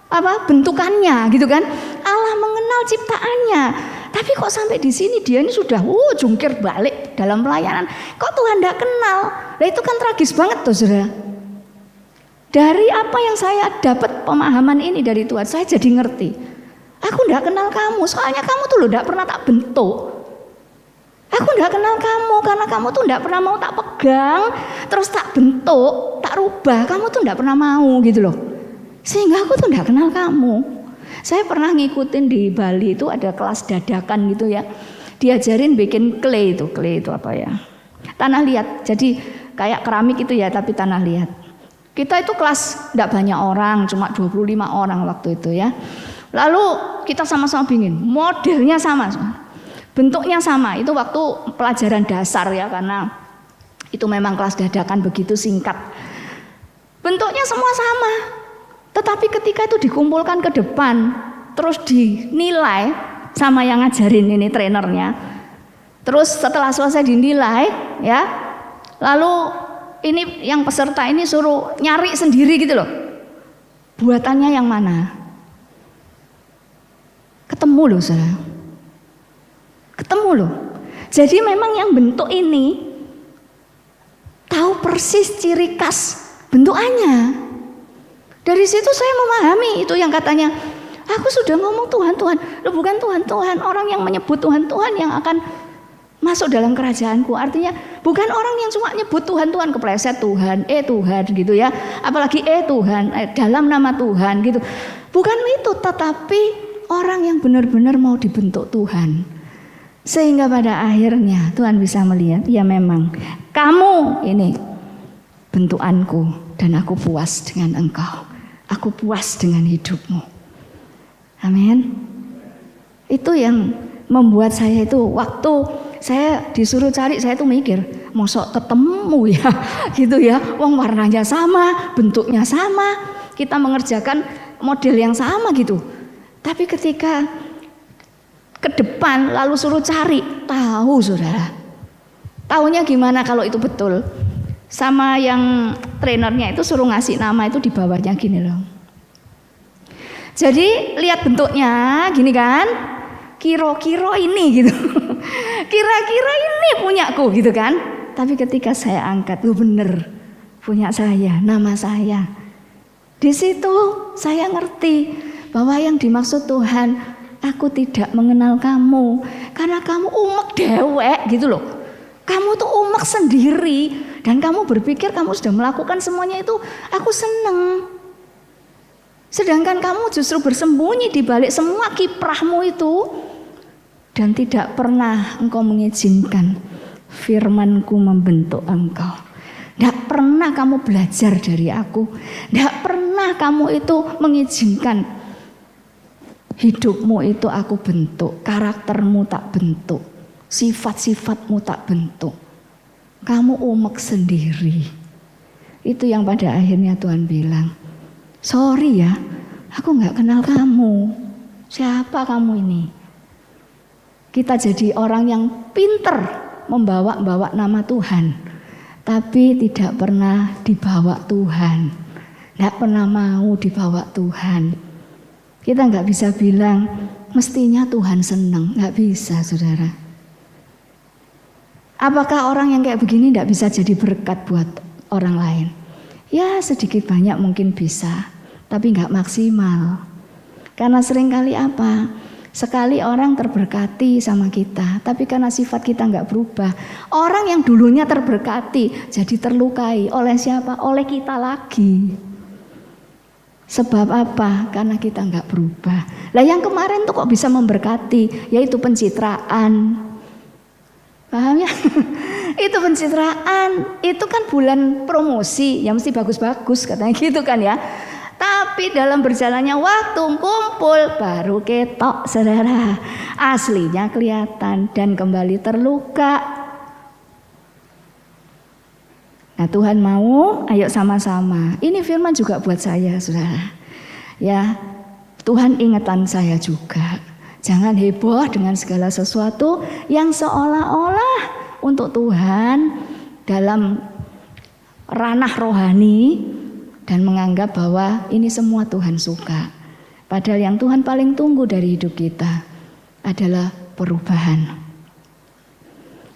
apa bentukannya gitu kan? Allah mengenal ciptaannya. Tapi kok sampai di sini dia ini sudah jungkir balik dalam pelayanan. Kok Tuhan tidak kenal? Nah itu kan tragis banget tuh saudara. Dari apa yang saya dapat pemahaman ini dari Tuhan, saya jadi ngerti. Aku tidak kenal kamu, soalnya kamu tuh loh tidak pernah tak bentuk. Aku tidak kenal kamu karena kamu tuh tidak pernah mau tak pegang, terus tak bentuk, tak rubah. Kamu tuh tidak pernah mau gitu loh. Sehingga aku tuh tidak kenal kamu. Saya pernah ngikutin di Bali itu ada kelas dadakan gitu ya. Diajarin bikin clay itu apa ya? Tanah liat. Jadi kayak keramik itu ya tapi tanah liat. Kita itu kelas tidak banyak orang, cuma 25 orang waktu itu ya. Lalu kita sama-sama bikin, modelnya sama, bentuknya sama. Itu waktu pelajaran dasar ya, karena itu memang kelas dadakan begitu singkat. Bentuknya semua sama. Tetapi ketika itu dikumpulkan ke depan, terus dinilai sama yang ngajarin ini trainernya. Terus setelah selesai dinilai ya, lalu ini yang peserta ini suruh nyari sendiri gitu loh. Buatannya yang mana? Ketemu loh saudara. Ketemu loh. Jadi memang yang bentuk ini tahu persis ciri khas bentukannya. Dari situ saya memahami itu yang katanya, aku sudah ngomong Tuhan, Tuhan. Loh bukan Tuhan, Tuhan. Orang yang menyebut Tuhan, Tuhan yang akan masuk dalam kerajaanku. Artinya bukan orang yang cuma nyebut Tuhan, Tuhan kepleset Tuhan, Tuhan gitu ya. Apalagi Tuhan, dalam nama Tuhan gitu. Bukan itu, tetapi orang yang benar-benar mau dibentuk Tuhan. Sehingga pada akhirnya Tuhan bisa melihat, ya memang kamu ini bentukanku dan aku puas dengan engkau. Aku puas dengan hidupmu. Amin. Itu yang membuat saya itu waktu saya disuruh cari, saya tuh mikir, mosok ketemu ya, gitu ya. Wong warnanya sama, bentuknya sama, kita mengerjakan model yang sama gitu. Tapi ketika ke depan lalu suruh cari, tahu saudara. Tahunya gimana kalau itu betul? Sama yang trainernya itu suruh ngasih nama itu di bawahnya gini loh. Jadi lihat bentuknya gini kan, kira-kira ini gitu. Kira-kira ini punyaku gitu kan. Tapi ketika saya angkat, bener punya saya, nama saya. Di situ saya ngerti bahwa yang dimaksud Tuhan, aku tidak mengenal kamu karena kamu umek dewek gitu loh. Kamu tuh umek sendiri dan kamu berpikir kamu sudah melakukan semuanya itu, aku seneng. Sedangkan kamu justru bersembunyi di balik semua kiprahmu itu dan tidak pernah engkau mengizinkan firman-Ku membentuk engkau. Tidak pernah kamu belajar dari aku. Tidak pernah kamu itu mengizinkan hidupmu itu aku bentuk, karaktermu tak bentuk, sifat-sifatmu tak bentuk. Kamu umek sendiri. Itu yang pada akhirnya Tuhan bilang, sorry ya, aku gak kenal kamu. Siapa kamu ini? Kita jadi orang yang pinter membawa nama Tuhan, tapi tidak pernah dibawa Tuhan. Tidak pernah mau dibawa Tuhan. Kita gak bisa bilang, mestinya Tuhan senang. Gak bisa saudara. Apakah orang yang kayak begini tidak bisa jadi berkat buat orang lain? Ya sedikit banyak mungkin bisa, tapi gak maksimal. Karena seringkali apa? Sekali orang terberkati sama kita, tapi karena sifat kita gak berubah, orang yang dulunya terberkati jadi terlukai oleh siapa? Oleh kita lagi. Sebab apa? Karena kita nggak berubah. Lah yang kemarin tuh kok bisa memberkati, yaitu pencitraan. Paham ya? Itu pencitraan, itu kan bulan promosi, ya mesti bagus-bagus katanya gitu kan ya. Tapi dalam berjalannya waktu kumpul baru ketok saudara, aslinya kelihatan dan kembali terluka. Nah Tuhan mau, ayo sama-sama. Ini firman juga buat saya saudara. Ya, Tuhan ingatan saya juga. Jangan heboh dengan segala sesuatu yang seolah-olah untuk Tuhan dalam ranah rohani dan menganggap bahwa ini semua Tuhan suka. Padahal yang Tuhan paling tunggu dari hidup kita adalah perubahan.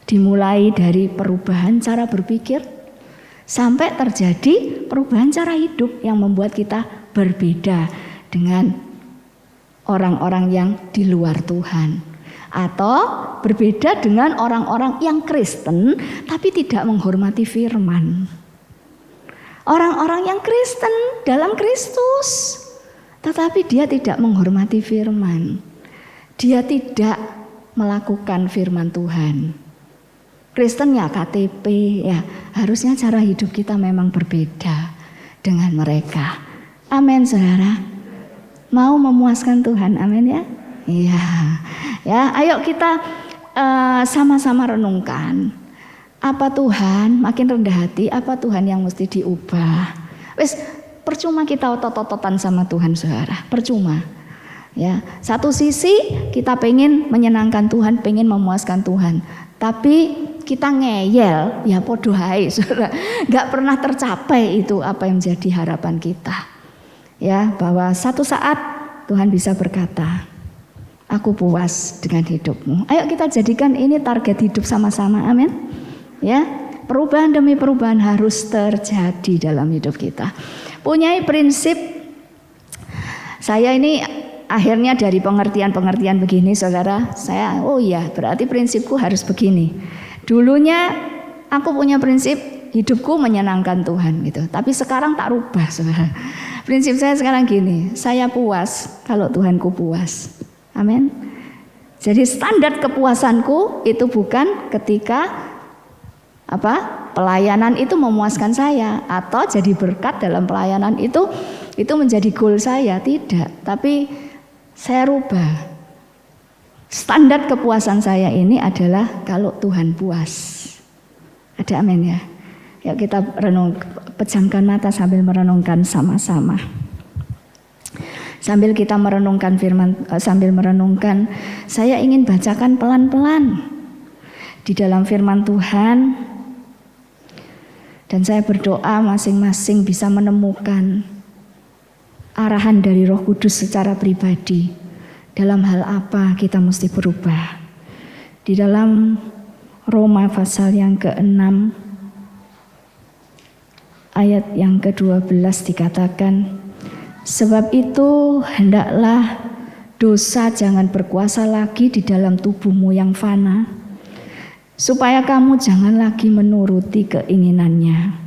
Dimulai dari perubahan cara berpikir sampai terjadi perubahan cara hidup yang membuat kita berbeda dengan orang-orang yang di luar Tuhan, atau berbeda dengan orang-orang yang Kristen tapi tidak menghormati firman. Orang-orang yang Kristen dalam Kristus tetapi dia tidak menghormati firman. Dia tidak melakukan firman Tuhan. Kristen ya KTP ya, harusnya cara hidup kita memang berbeda dengan mereka. Amin saudara. Mau memuaskan Tuhan, amin ya. Iya. Ya, ayo kita sama-sama renungkan. Apa Tuhan, makin rendah hati, apa Tuhan yang mesti diubah? Wes, percuma kita otot-ototan sama Tuhan saudara, percuma. Ya, satu sisi kita pengen menyenangkan Tuhan, pengen memuaskan Tuhan. Tapi kita ngeyel, ya podo hae, saudara. Gak pernah tercapai itu apa yang menjadi harapan kita. Ya, bahwa satu saat Tuhan bisa berkata, aku puas dengan hidupmu. Ayo kita jadikan ini target hidup sama-sama, amin. Ya, perubahan demi perubahan harus terjadi dalam hidup kita. Punyai prinsip, saya ini akhirnya dari pengertian-pengertian begini saudara, saya oh iya berarti prinsipku harus begini. Dulunya aku punya prinsip hidupku menyenangkan Tuhan gitu, tapi sekarang tak rubah saudara. Prinsip saya sekarang gini, saya puas kalau Tuhanku puas, amin. Jadi standar kepuasanku itu bukan ketika pelayanan itu memuaskan saya atau jadi berkat dalam pelayanan itu menjadi goal saya, tidak. Tapi saya rubah. Standar kepuasan saya ini adalah kalau Tuhan puas. Ada amin ya. Yuk kita pejamkan mata sambil merenungkan sama-sama. Sambil kita merenungkan firman, sambil merenungkan, saya ingin bacakan pelan-pelan di dalam firman Tuhan. Dan saya berdoa masing-masing bisa menemukan arahan dari Roh Kudus secara pribadi. Dalam hal apa kita mesti berubah. Di dalam Roma pasal yang ke-6 ayat yang ke-12 dikatakan, sebab itu hendaklah dosa jangan berkuasa lagi di dalam tubuhmu yang fana, supaya kamu jangan lagi menuruti keinginannya.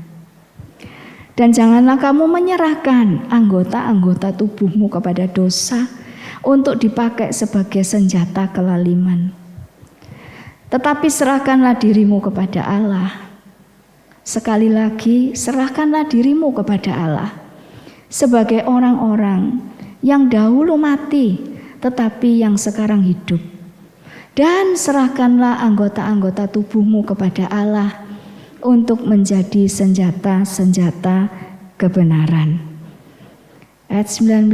Dan janganlah kamu menyerahkan anggota-anggota tubuhmu kepada dosa untuk dipakai sebagai senjata kelaliman. Tetapi serahkanlah dirimu kepada Allah. Sekali lagi, serahkanlah dirimu kepada Allah sebagai orang-orang yang dahulu mati, tetapi yang sekarang hidup. Dan serahkanlah anggota-anggota tubuhmu kepada Allah untuk menjadi senjata-senjata kebenaran. Ayat 19,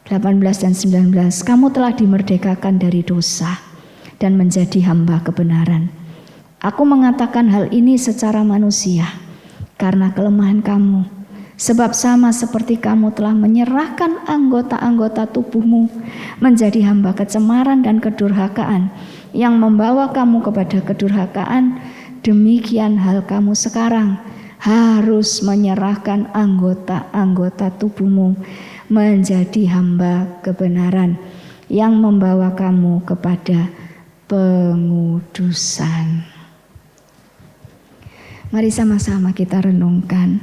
18 dan 19, kamu telah dimerdekakan dari dosa dan menjadi hamba kebenaran. Aku mengatakan hal ini secara manusia karena kelemahan kamu. Sebab sama seperti kamu telah menyerahkan anggota-anggota tubuhmu menjadi hamba kecemaran dan kedurhakaan yang membawa kamu kepada kedurhakaan, demikian hal kamu sekarang harus menyerahkan anggota-anggota tubuhmu menjadi hamba kebenaran yang membawa kamu kepada pengudusan. Mari sama-sama kita renungkan.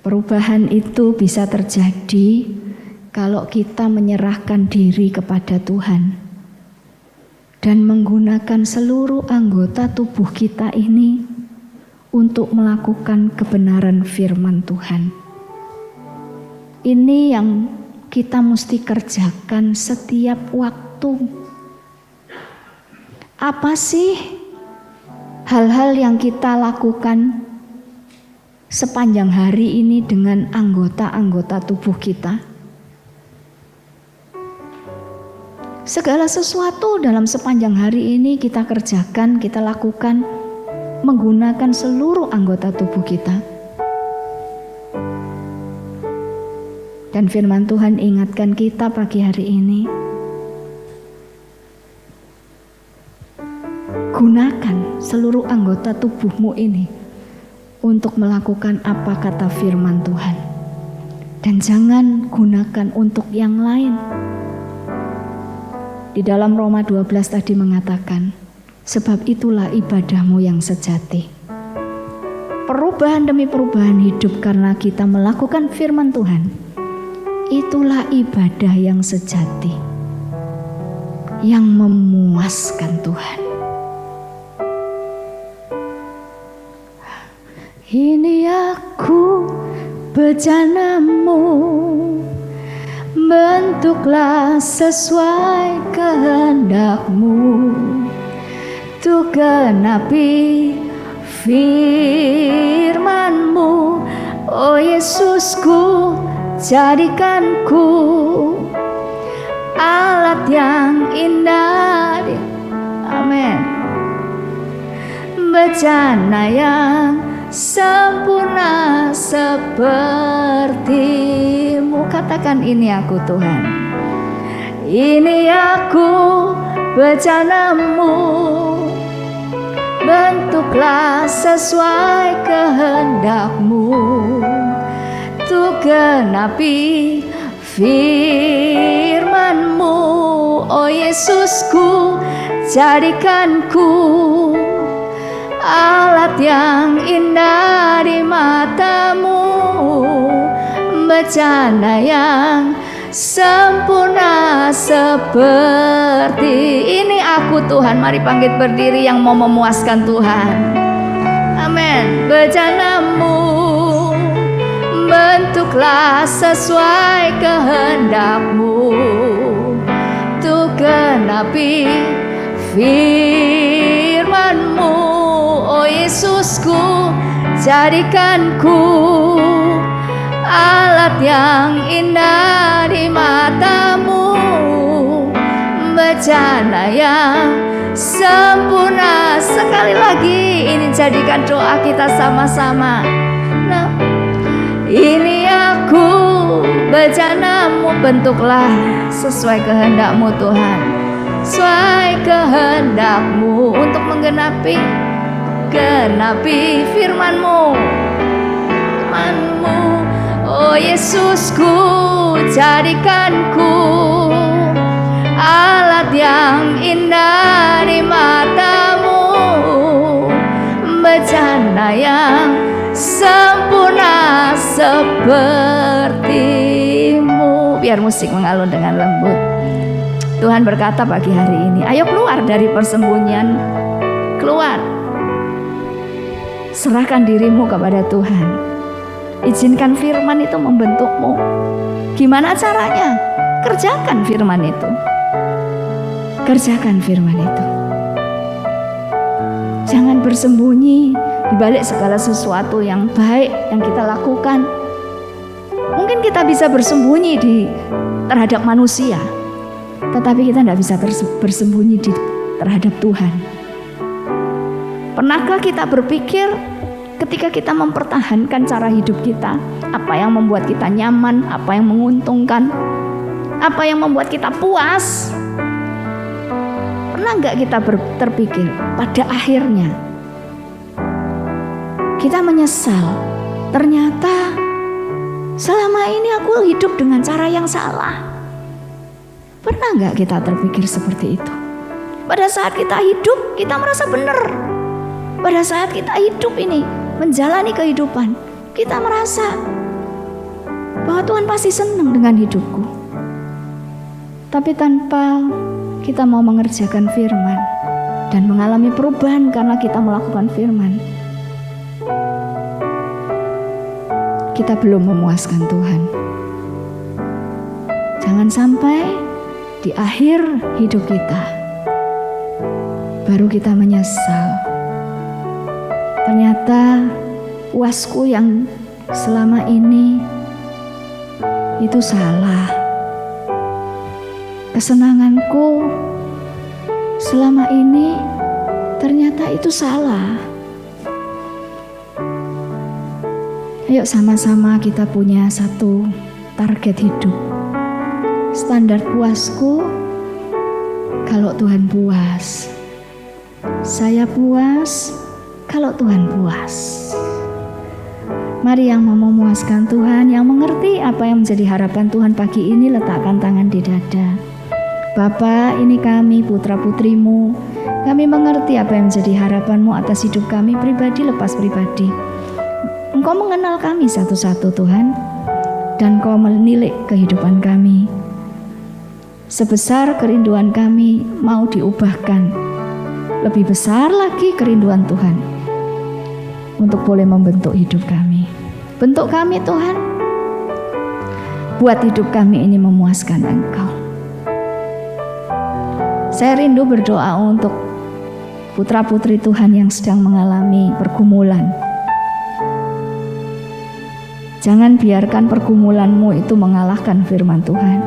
Perubahan itu bisa terjadi kalau kita menyerahkan diri kepada Tuhan dan menggunakan seluruh anggota tubuh kita ini untuk melakukan kebenaran firman Tuhan. Ini yang kita mesti kerjakan setiap waktu. Apa sih hal-hal yang kita lakukan sepanjang hari ini dengan anggota-anggota tubuh kita? Segala sesuatu dalam sepanjang hari ini kita kerjakan, kita lakukan menggunakan seluruh anggota tubuh kita. Dan firman Tuhan ingatkan kita pagi hari ini, gunakan seluruh anggota tubuhmu ini untuk melakukan apa kata firman Tuhan. Dan jangan gunakan untuk yang lain. Di dalam Roma 12 tadi mengatakan, sebab itulah ibadahmu yang sejati. Perubahan demi perubahan hidup karena kita melakukan firman Tuhan. Itulah ibadah yang sejati, yang memuaskan Tuhan. Ini aku bejanamu, bentuklah sesuai kehendak-Mu, tuh genapi firman-Mu. Oh Yesusku, jadikanku alat yang indah. Amin. Bejana yang sempurna seperti-Mu. Katakan, ini aku Tuhan. Ini aku bejana-Mu, bentuklah sesuai kehendak-Mu, tuh genapi firman-Mu. Oh Yesusku, jadikanku alat yang indah di mata-Mu, bejana yang sempurna seperti ini aku Tuhan. Mari bangkit berdiri yang mau memuaskan Tuhan. Amin. Bejana-Mu, bentuklah sesuai kehendak-Mu, tuh genapi firman-Mu. Oh Yesusku, jadikanku alat yang indah di mata-Mu, bejana yang sempurna. Sekali lagi, ini jadikan doa kita sama-sama. Nah, ini aku bejana-Mu, bentuklah sesuai kehendak-Mu Tuhan, sesuai kehendak-Mu untuk menggenapi firman-Mu. Oh Yesusku, jadikanku alat yang indah di mata-Mu, bejana yang sempurna seperti-Mu. Biar musik mengalun dengan lembut. Tuhan berkata pagi hari ini, ayo keluar dari persembunyian, keluar. Serahkan dirimu kepada Tuhan. Izinkan firman itu membentukmu. Gimana caranya? Kerjakan firman itu. Kerjakan firman itu. Jangan bersembunyi di balik segala sesuatu yang baik yang kita lakukan. Mungkin kita bisa bersembunyi terhadap manusia, tetapi kita tidak bisa bersembunyi terhadap Tuhan. Pernahkah kita berpikir ketika kita mempertahankan cara hidup kita, apa yang membuat kita nyaman, apa yang menguntungkan, apa yang membuat kita puas? Pernah nggak kita terpikir pada akhirnya kita menyesal, ternyata selama ini aku hidup dengan cara yang salah? Pernah nggak kita terpikir seperti itu? Pada saat kita hidup, kita merasa benar. Pada saat kita hidup ini, menjalani kehidupan, kita merasa bahwa Tuhan pasti senang dengan hidupku. Tapi tanpa kita mau mengerjakan firman dan mengalami perubahan karena kita melakukan firman, kita belum memuaskan Tuhan. Jangan sampai di akhir hidup kita baru kita menyesal. Ternyata puasku yang selama ini itu salah. Kesenanganku selama ini ternyata itu salah. Ayo sama-sama kita punya satu target hidup. Standar puasku kalau Tuhan puas. Saya puas kalau Tuhan puas. Mari yang mau memuaskan Tuhan, yang mengerti apa yang menjadi harapan Tuhan pagi ini, letakkan tangan di dada. Bapa, ini kami putra-putrimu. Kami mengerti apa yang menjadi harapan-Mu atas hidup kami pribadi lepas pribadi. Engkau mengenal kami satu-satu Tuhan, dan Engkau menilik kehidupan kami. Sebesar kerinduan kami mau diubahkan, lebih besar lagi kerinduan Tuhan untuk boleh membentuk hidup kami. Bentuk kami Tuhan, buat hidup kami ini memuaskan Engkau. Saya rindu berdoa untuk putra-putri Tuhan yang sedang mengalami pergumulan. Jangan biarkan pergumulanmu itu mengalahkan firman Tuhan.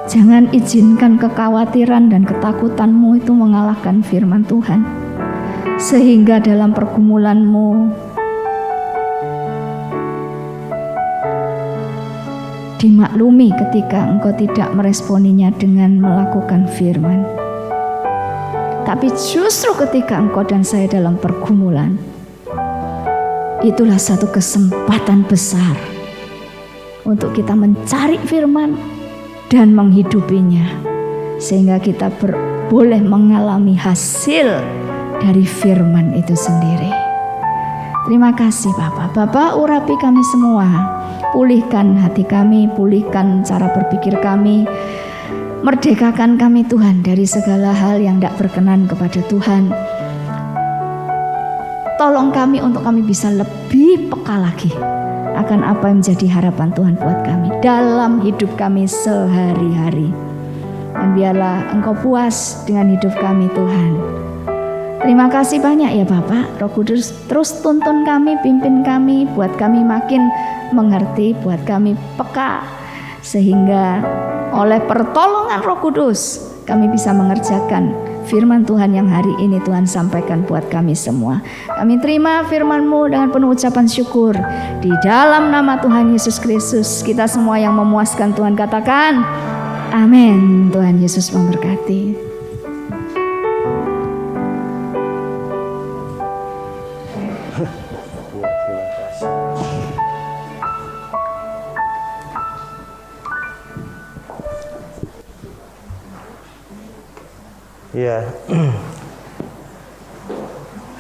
Jangan izinkan kekhawatiran dan ketakutanmu itu mengalahkan firman Tuhan. Sehingga dalam pergumulanmu dimaklumi ketika engkau tidak meresponinya dengan melakukan firman. Tapi justru ketika engkau dan saya dalam pergumulan, itulah satu kesempatan besar untuk kita mencari firman dan menghidupinya, sehingga kita boleh mengalami hasil dari firman itu sendiri. Terima kasih Bapak. Bapak, urapi kami semua. Pulihkan hati kami, pulihkan cara berpikir kami. Merdekakan kami Tuhan dari segala hal yang tidak berkenan kepada Tuhan. Tolong kami untuk kami bisa lebih peka lagi akan apa yang menjadi harapan Tuhan buat kami dalam hidup kami sehari-hari. Dan biarlah Engkau puas dengan hidup kami Tuhan. Terima kasih banyak ya Bapak. Roh Kudus terus tuntun kami, pimpin kami, buat kami makin mengerti, buat kami peka, sehingga oleh pertolongan Roh Kudus kami bisa mengerjakan firman Tuhan yang hari ini Tuhan sampaikan buat kami semua. Kami terima firman-Mu dengan penuh ucapan syukur. Di dalam nama Tuhan Yesus Kristus, kita semua yang memuaskan Tuhan katakan amin. Tuhan Yesus memberkati. Ya,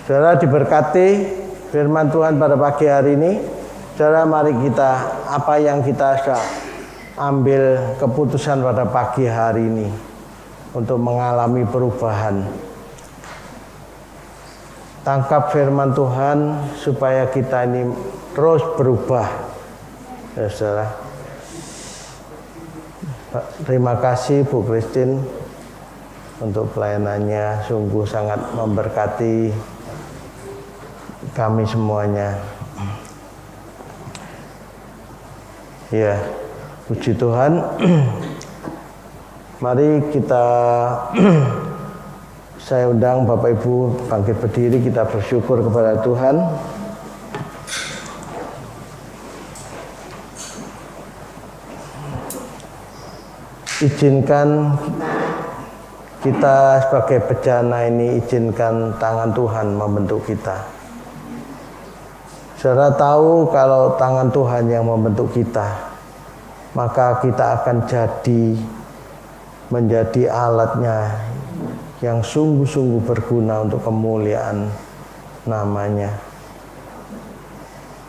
saudara diberkati firman Tuhan pada pagi hari ini. Saudara, mari kita apa yang kita sudah ambil keputusan pada pagi hari ini untuk mengalami perubahan. Tangkap firman Tuhan supaya kita ini terus berubah. Ya, saudara. Terima kasih Bu Christine untuk pelayanannya, sungguh sangat memberkati kami semuanya. Ya, puji Tuhan. Mari kita saya undang Bapak Ibu bangkit berdiri, kita bersyukur kepada Tuhan. Izinkan kita sebagai bejana ini, izinkan tangan Tuhan membentuk kita. Saudara tahu kalau tangan Tuhan yang membentuk kita, maka kita akan menjadi alatnya yang sungguh-sungguh berguna untuk kemuliaan namanya.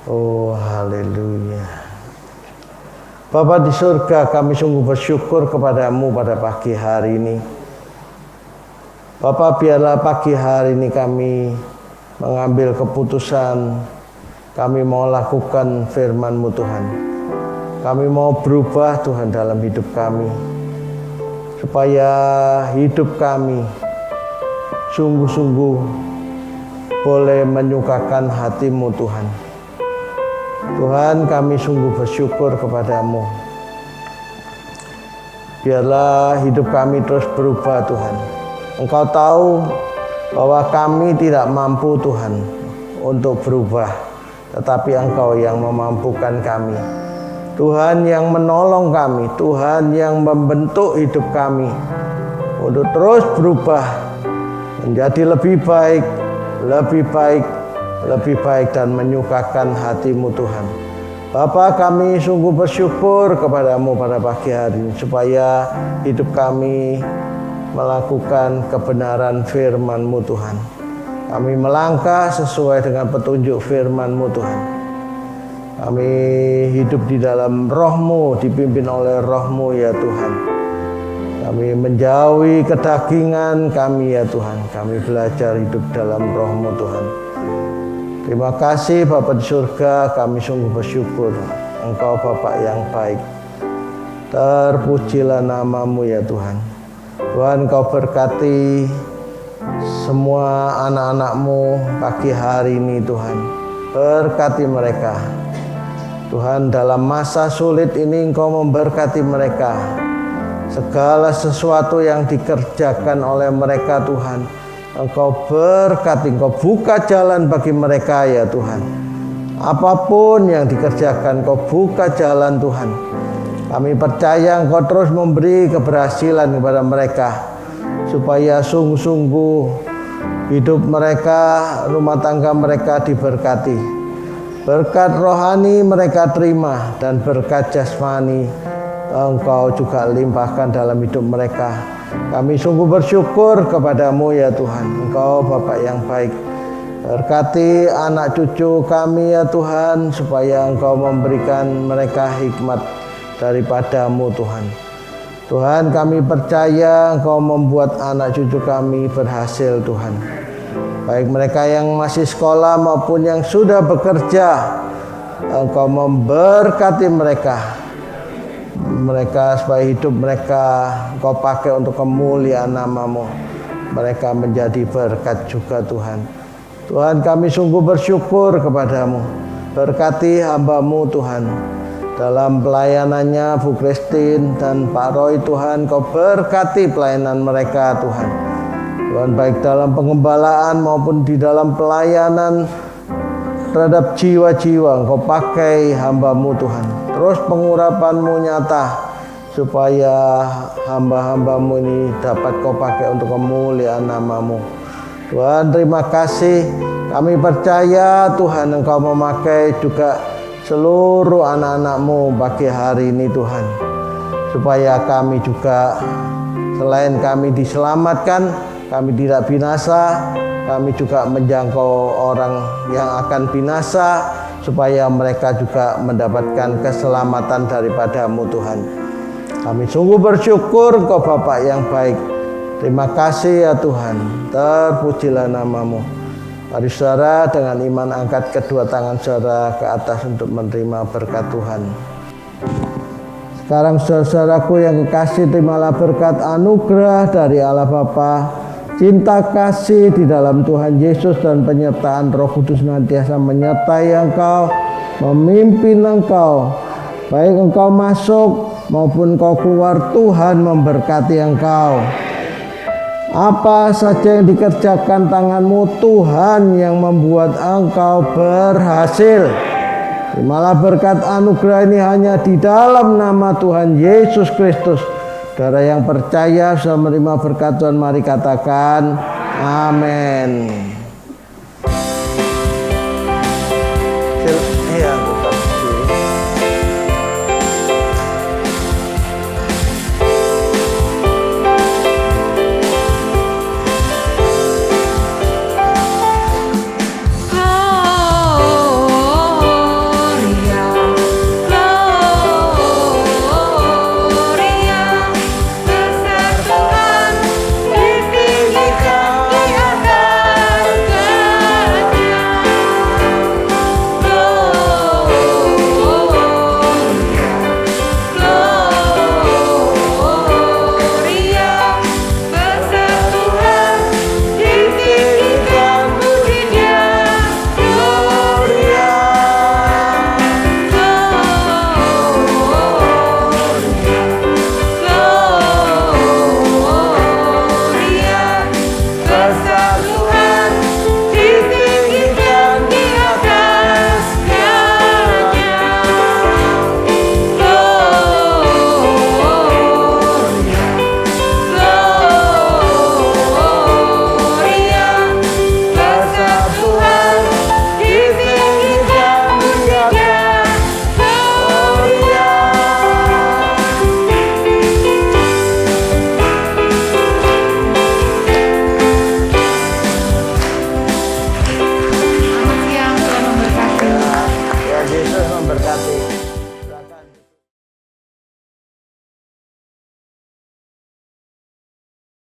Oh haleluya. Bapa di surga, kami sungguh bersyukur kepadamu pada pagi hari ini. Bapa, biarlah pagi hari ini kami mengambil keputusan, kami mau lakukan firman-Mu Tuhan. Kami mau berubah Tuhan dalam hidup kami, supaya hidup kami sungguh-sungguh boleh menyukakan hati-Mu Tuhan. Tuhan, kami sungguh bersyukur kepadamu. Biarlah hidup kami terus berubah Tuhan. Engkau tahu bahwa kami tidak mampu Tuhan untuk berubah, tetapi Engkau yang memampukan kami. Tuhan yang menolong kami, Tuhan yang membentuk hidup kami untuk terus berubah menjadi lebih baik, lebih baik, lebih baik dan menyukakan hati-Mu Tuhan. Bapa, kami sungguh bersyukur kepadamu pada pagi hari ini, supaya hidup kami melakukan kebenaran firman-Mu Tuhan. Kami melangkah sesuai dengan petunjuk firman-Mu Tuhan. Kami hidup di dalam Roh-Mu, dipimpin oleh Roh-Mu ya Tuhan. Kami menjauhi kedagingan kami ya Tuhan. Kami belajar hidup dalam Roh-Mu Tuhan. Terima kasih Bapa di surga, kami sungguh bersyukur. Engkau Bapa yang baik. Terpujilah nama-Mu ya Tuhan. Tuhan, Engkau berkati semua anak-anak-Mu pagi hari ini Tuhan. Berkati mereka. Tuhan, dalam masa sulit ini Engkau memberkati mereka. Segala sesuatu yang dikerjakan oleh mereka Tuhan, Engkau berkati, Engkau buka jalan bagi mereka ya Tuhan. Apapun yang dikerjakan, Engkau buka jalan Tuhan. Kami percaya Engkau terus memberi keberhasilan kepada mereka, supaya sungguh-sungguh hidup mereka, rumah tangga mereka diberkati. Berkat rohani mereka terima, dan berkat jasmani Engkau juga limpahkan dalam hidup mereka. Kami sungguh bersyukur kepadamu ya Tuhan. Engkau Bapa yang baik. Berkati anak cucu kami ya Tuhan, supaya Engkau memberikan mereka hikmat daripadamu Tuhan. Tuhan, kami percaya Engkau membuat anak cucu kami berhasil Tuhan. Baik mereka yang masih sekolah maupun yang sudah bekerja, Engkau memberkati mereka. Mereka supaya hidup mereka Engkau pakai untuk kemuliaan nama-Mu. Mereka menjadi berkat juga Tuhan. Tuhan, kami sungguh bersyukur kepadamu. Berkati hamba-Mu Tuhan, dalam pelayanannya Bu Christine dan Pak Roy Tuhan. Kau berkati pelayanan mereka Tuhan. Tuhan, baik dalam pengembalaan maupun di dalam pelayanan terhadap jiwa-jiwa, Engkau pakai hamba-Mu Tuhan. Terus pengurapan-Mu nyata, supaya hamba-hamba-Mu ini dapat Kau pakai untuk kemuliaan nama-Mu. Tuhan, terima kasih. Kami percaya Tuhan Engkau memakai juga seluruh anak-anak-Mu pagi hari ini Tuhan, supaya kami juga, selain kami diselamatkan, kami tidak binasa, kami juga menjangkau orang yang akan binasa, supaya mereka juga mendapatkan keselamatan daripada-Mu Tuhan. Kami sungguh bersyukur Engkau Bapa yang baik. Terima kasih ya Tuhan. Terpujilah nama-Mu. Mari saudara dengan iman angkat kedua tangan saudara ke atas untuk menerima berkat Tuhan. Sekarang saudaraku yang kekasih, terimalah berkat anugerah dari Allah Bapa, cinta kasih di dalam Tuhan Yesus, dan penyertaan Roh Kudus senantiasa menyertai engkau, memimpin engkau, baik engkau masuk maupun engkau keluar. Tuhan memberkati engkau. Apa saja yang dikerjakan tanganmu, Tuhan yang membuat engkau berhasil. Terimalah berkat anugerah ini hanya di dalam nama Tuhan Yesus Kristus. Saudara yang percaya sudah menerima berkat Tuhan, mari katakan amin. Gloria, memberkati.